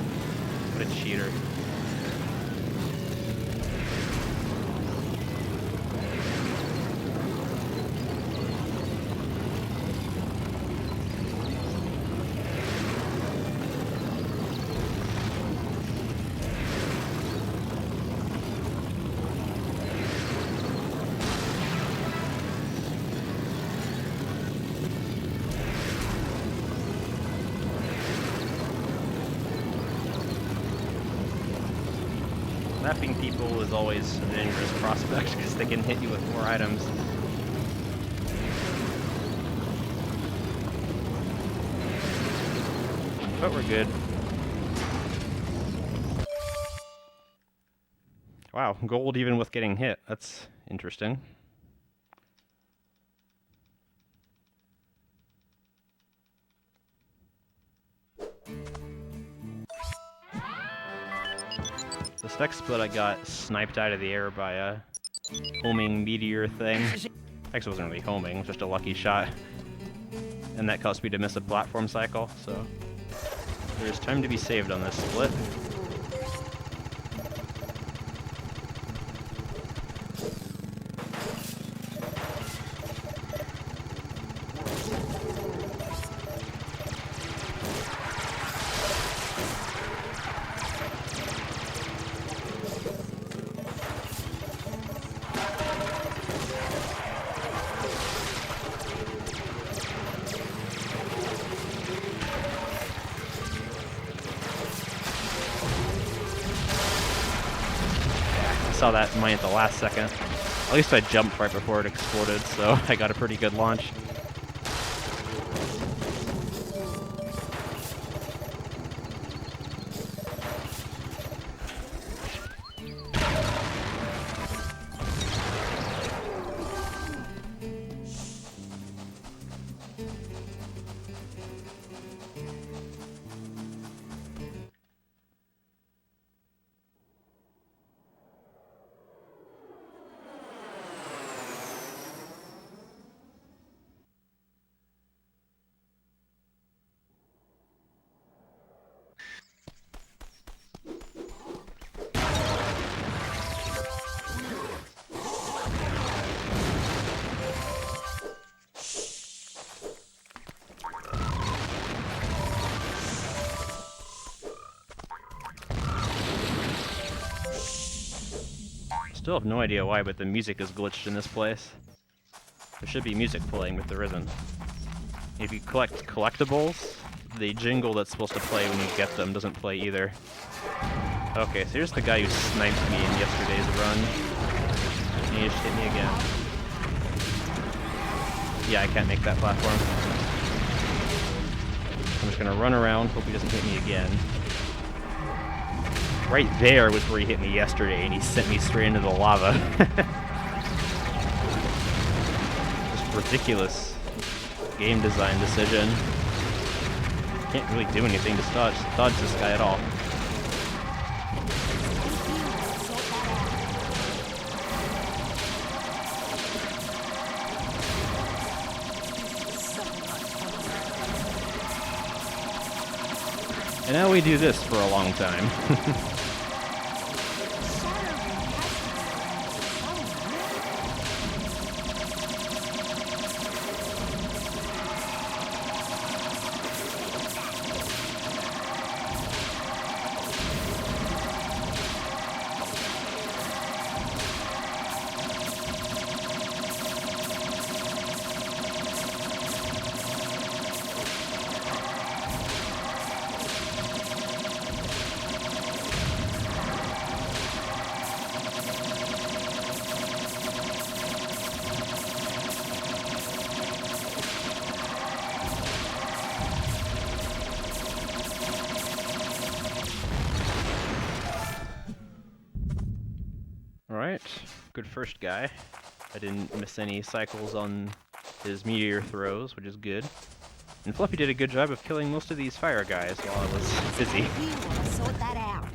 What a cheater. Lapping people is always a dangerous prospect because they can hit you with more items. But we're good. Wow, gold even with getting hit. That's interesting. This next split I got sniped out of the air by a homing meteor thing. Actually, it wasn't really homing, it was just a lucky shot. And that caused me to miss a platform cycle, so there's time to be saved on this split. Saw that mine at the last second. At least I jumped right before it exploded, so I got a pretty good launch. Still have no idea why, but the music is glitched in this place. There should be music playing, but there isn't. If you collect collectibles, the jingle that's supposed to play when you get them doesn't play either. Okay, so here's the guy who sniped me in yesterday's run. And he just hit me again. Yeah, I can't make that platform. I'm just gonna run around, hope he doesn't hit me again. Right there was where he hit me yesterday, and he sent me straight into the lava. Just ridiculous game design decision. Can't really do anything to dodge this guy at all. And now we do this for a long time. Alright, good first guy. I didn't miss any cycles on his meteor throws, which is good. And Fluffy did a good job of killing most of these fire guys while I was busy. You want to sort that out.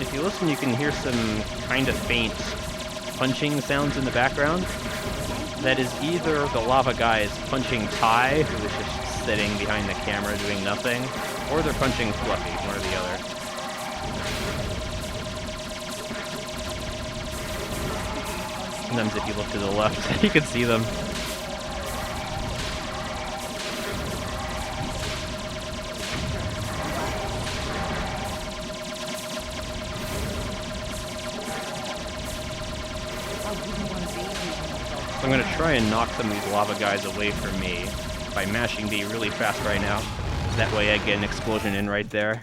If you listen, you can hear some kind of faint punching sounds in the background. That is either the lava guys punching Ty, who is just sitting behind the camera doing nothing, or they're punching Fluffy, one or the other. Sometimes if you look to the left, you can see them. So I'm going to try and knock some of these lava guys away from me by mashing B really fast right now. That way I get an explosion in right there.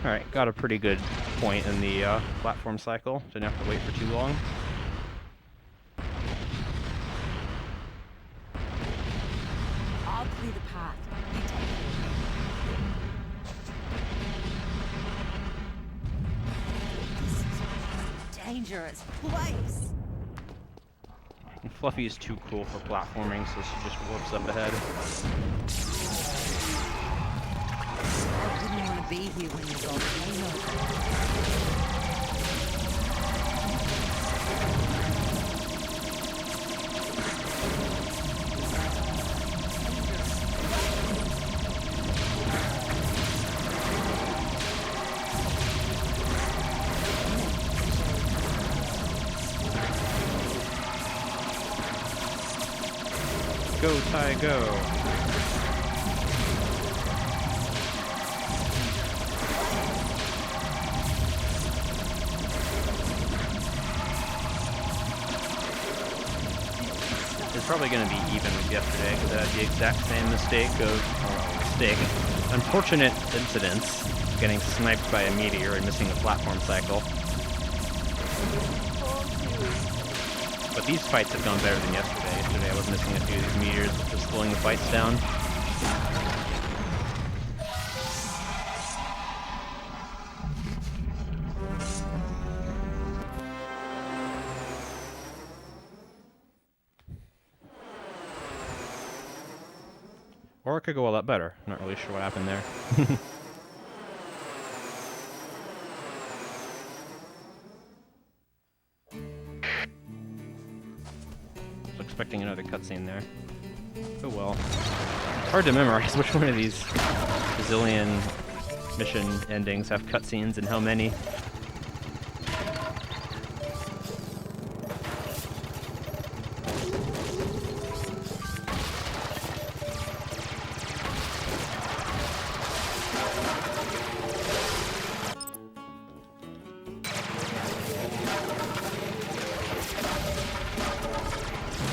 Alright, got a pretty good point in the platform cycle. Didn't have to wait for too long. I'll clear the path. You take it. This is a dangerous place. And Fluffy is too cool for platforming, so she just warps up ahead. I didn't want to be here when you got me. Go, Ty, go! It's probably going to be even with yesterday because I had the exact same mistake unfortunate incidents, getting sniped by a meteor and missing the platform cycle. But these fights have gone better than yesterday. Yesterday I was missing a few of these meteors, which was slowing the fights down. Or it could go a lot better. Not really sure what happened there. expecting another cutscene there. Oh well. It's hard to memorize which one of these bazillion mission endings have cutscenes and how many.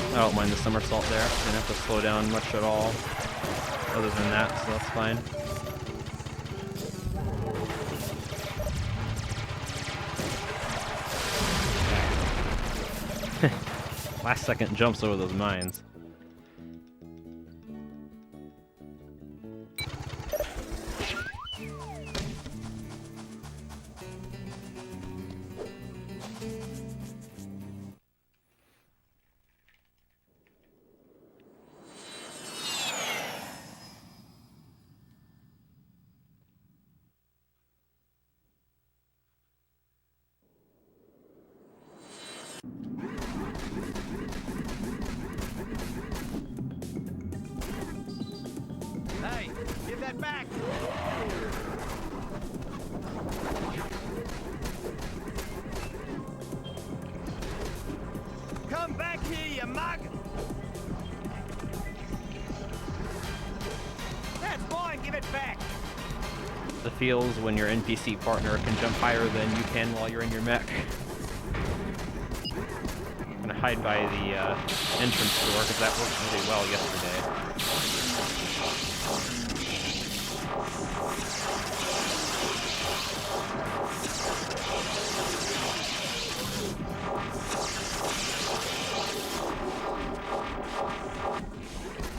I don't mind the somersault there. Didn't have to slow down much at all other than that, so that's fine. Last second jumps over those mines. Hey, give that back! Come back here, you mug! That's mine, give it back! The feels when your NPC partner can jump higher than you can while you're in your mech. I'm gonna hide by the entrance door because that worked really well yesterday.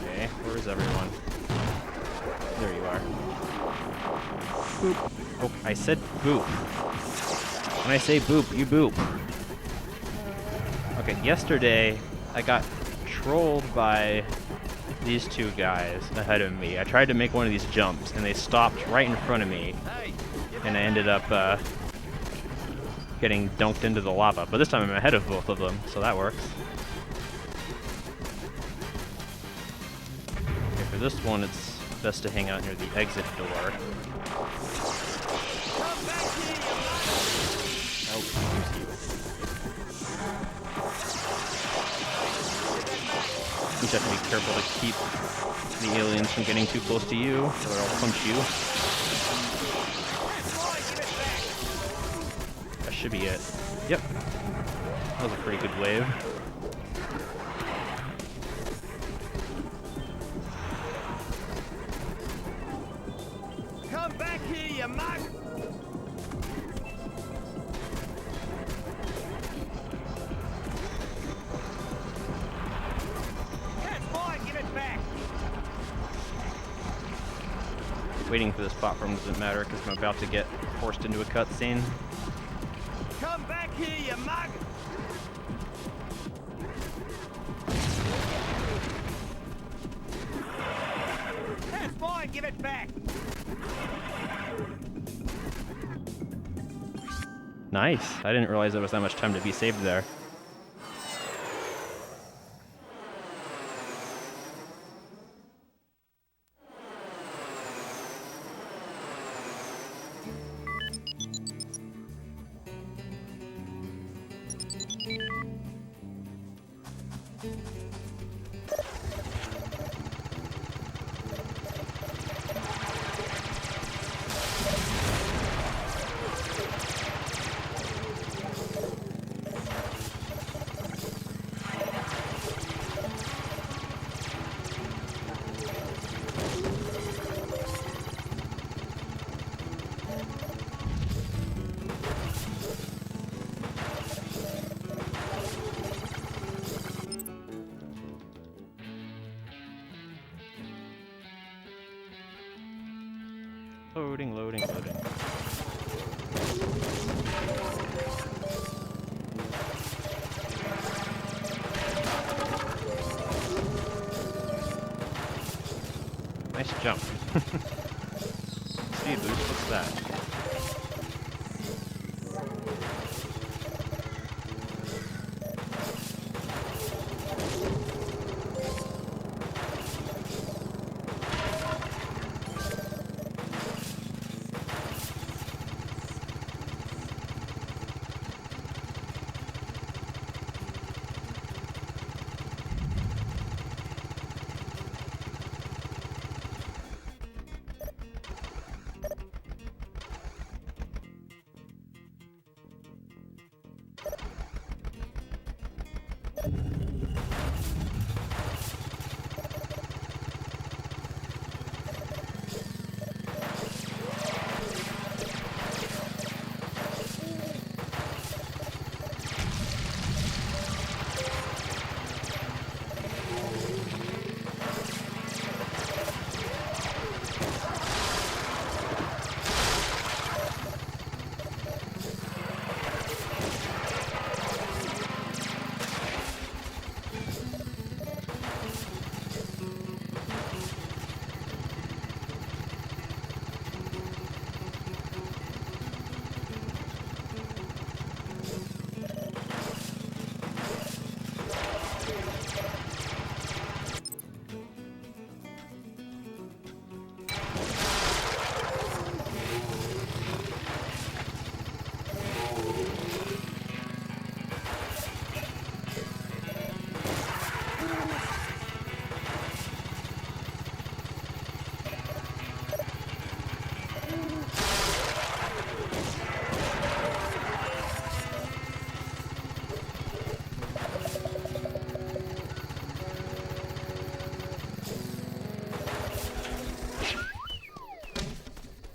Okay, where's everyone? There you are. Boop. Oh, I said boop. When I say boop, you boop. Okay, yesterday I got trolled by these two guys ahead of me. I tried to make one of these jumps and they stopped right in front of me. And I ended up getting dunked into the lava. But this time I'm ahead of both of them, so that works. Okay, for this one it's best to hang out near the exit door. Oh, excuse you. You just have to be careful to keep the aliens from getting too close to you, or they'll punch you. That should be it. Yep. That was a pretty good wave. Come back here, you mug! That's mine, give it back! Waiting for this platform doesn't matter because I'm about to get forced into a cutscene. Come back here, you mug! That's mine, give it back! Nice. I didn't realize there was that much time to be saved there. Loading, loading, loading. Nice jump. Speed boost, what's that?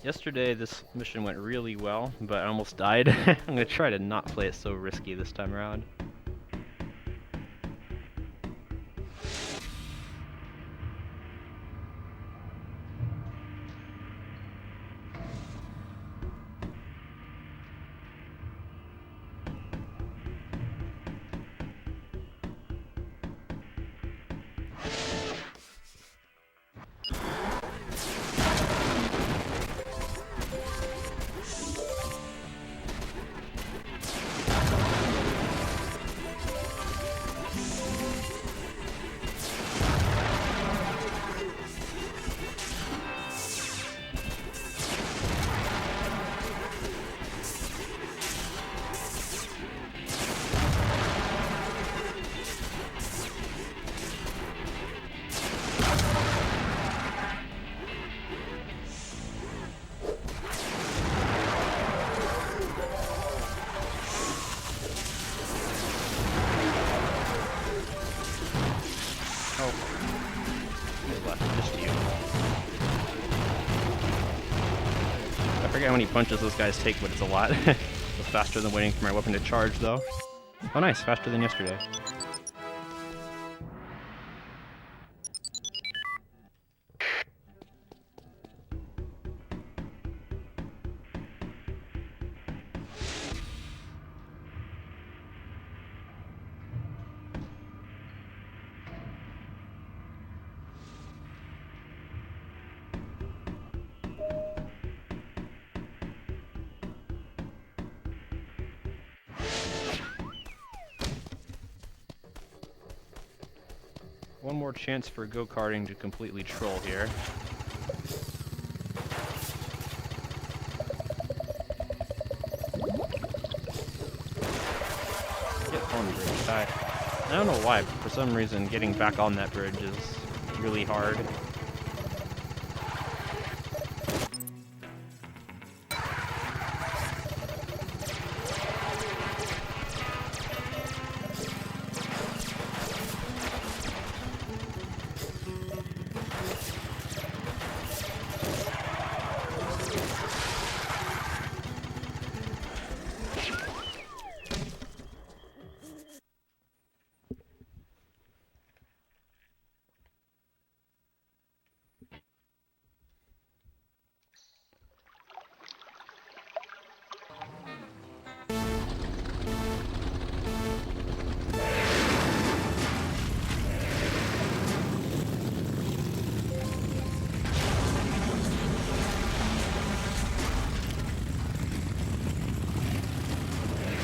Yesterday this mission went really well, but I almost died. I'm gonna try to not play it so risky this time around. I forget how many punches those guys take, but it's a lot. It's faster than waiting for my weapon to charge, though. Oh nice, faster than yesterday. One more chance for go-karting to completely troll here. Get on the bridge. I don't know why, but for some reason getting back on that bridge is really hard.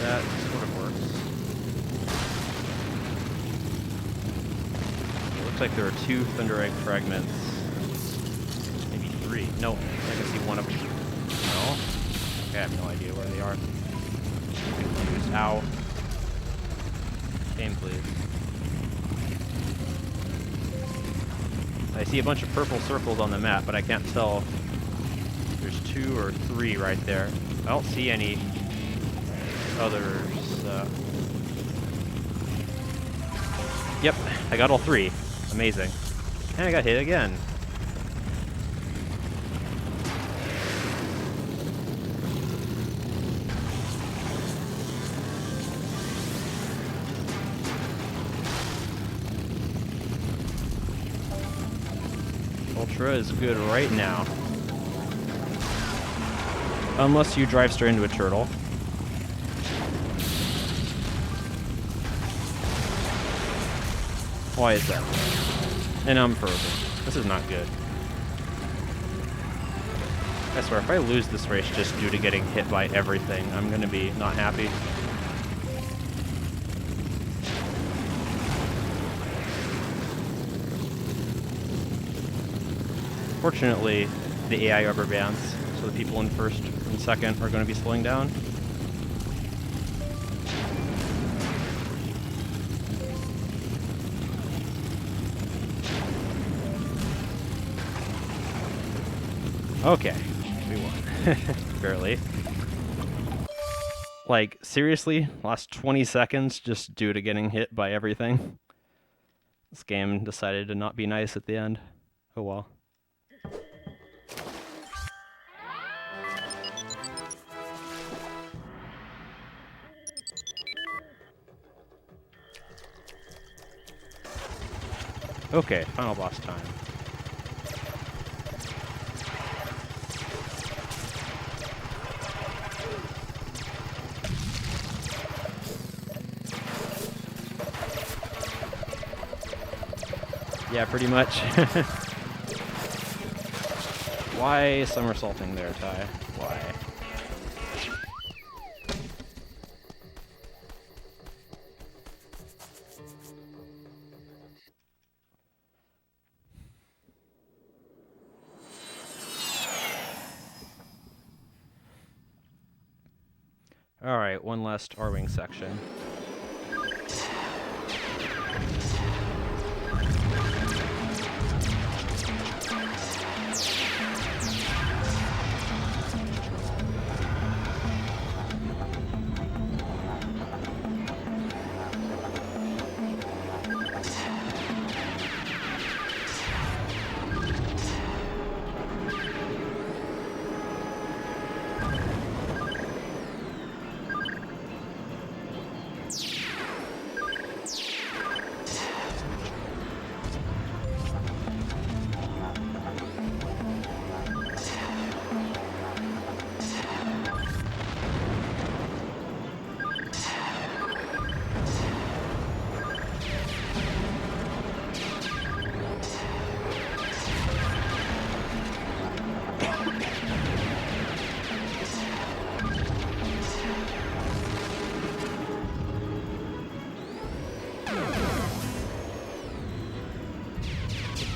That sort of works. It looks like there are 2 Thunder Egg fragments. Maybe 3. No, I can see one of them. No? Okay, I have no idea where they are. I'm confused. Ow. Game, please. I see a bunch of purple circles on the map, but I can't tell. There's 2 or 3 right there. I don't see any others. Yep, I got all 3. Amazing. And I got hit again. Ultra is good right now. Unless you drive straight into a turtle. Why is that? And I'm frozen. This is not good. I swear, if I lose this race just due to getting hit by everything, I'm gonna be not happy. Fortunately, the AI rubber bands, so the people in first and second are gonna be slowing down. Okay, we won. Barely. Like, seriously? Last 20 seconds just due to getting hit by everything? This game decided to not be nice at the end. Oh well. Okay, final boss time. Yeah, pretty much. Why somersaulting there, Ty? Why? Alright, one last R-Wing section.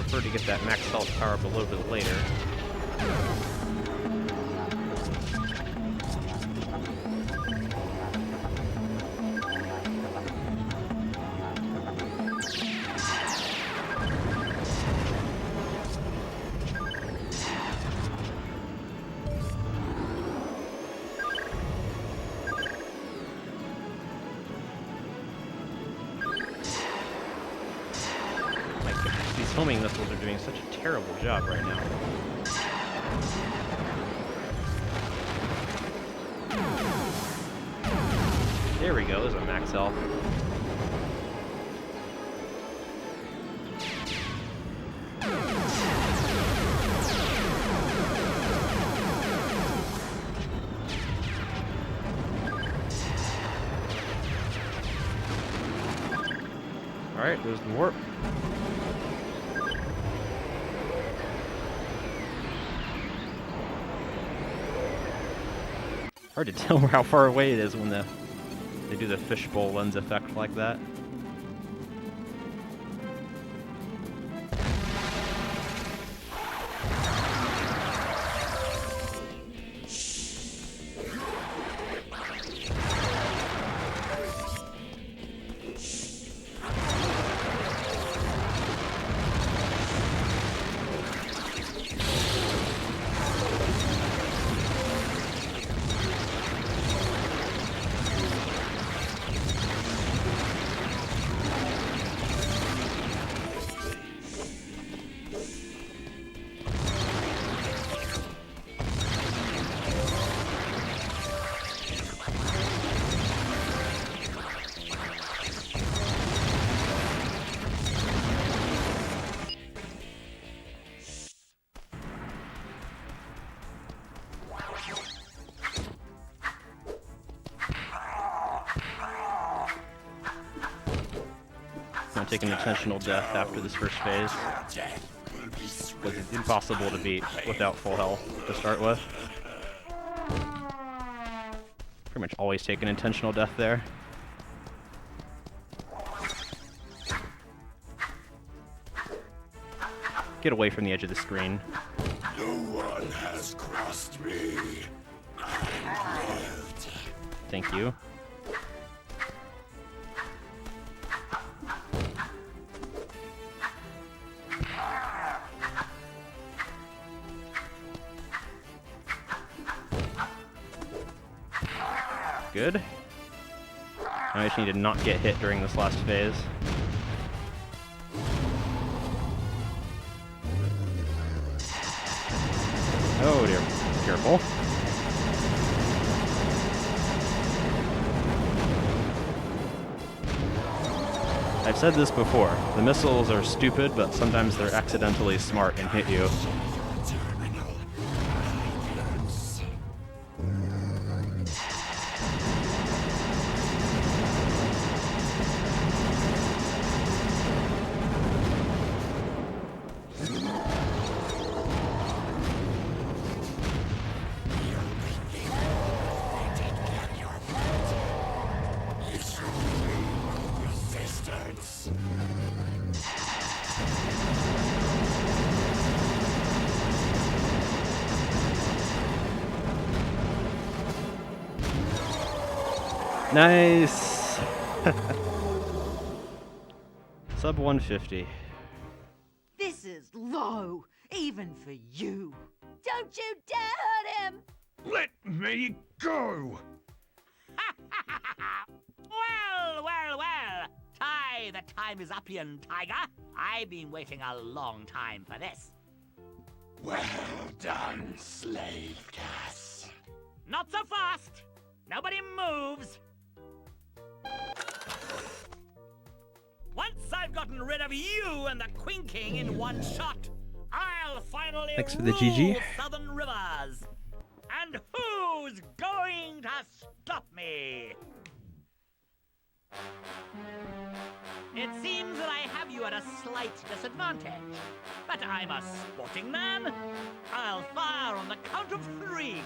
Prefer to get that max health power up a little bit later. These homing missiles are doing such a terrible job right now. There we go, there's a max health. Alright, there's the warp. Hard to tell how far away it is when they do the fishbowl lens effect like that. Take an intentional death after this first phase, because it's impossible to beat without full health to start with. Pretty much always take an intentional death there. Get away from the edge of the screen. No one has crossed me. Thank you. Good. I just need to not get hit during this last phase. Oh dear. Careful. I've said this before. The missiles are stupid, but sometimes they're accidentally smart and hit you. Terminal violence. It's only resistance. Nice! Sub 150. This is low, even for you. Don't you dare hurt him! Let me go! Well. Tie the time is up, young tiger. I've been waiting a long time for this. Well done, slave Cass. Not so fast. Nobody moves. Once I've gotten rid of you and the Queen King in one shot, I'll finally Thanks for the rule GG. Southern Rivers. And who's going to stop me? It seems that I have you at a slight disadvantage, but I'm a sporting man. I'll fire on the count of 3.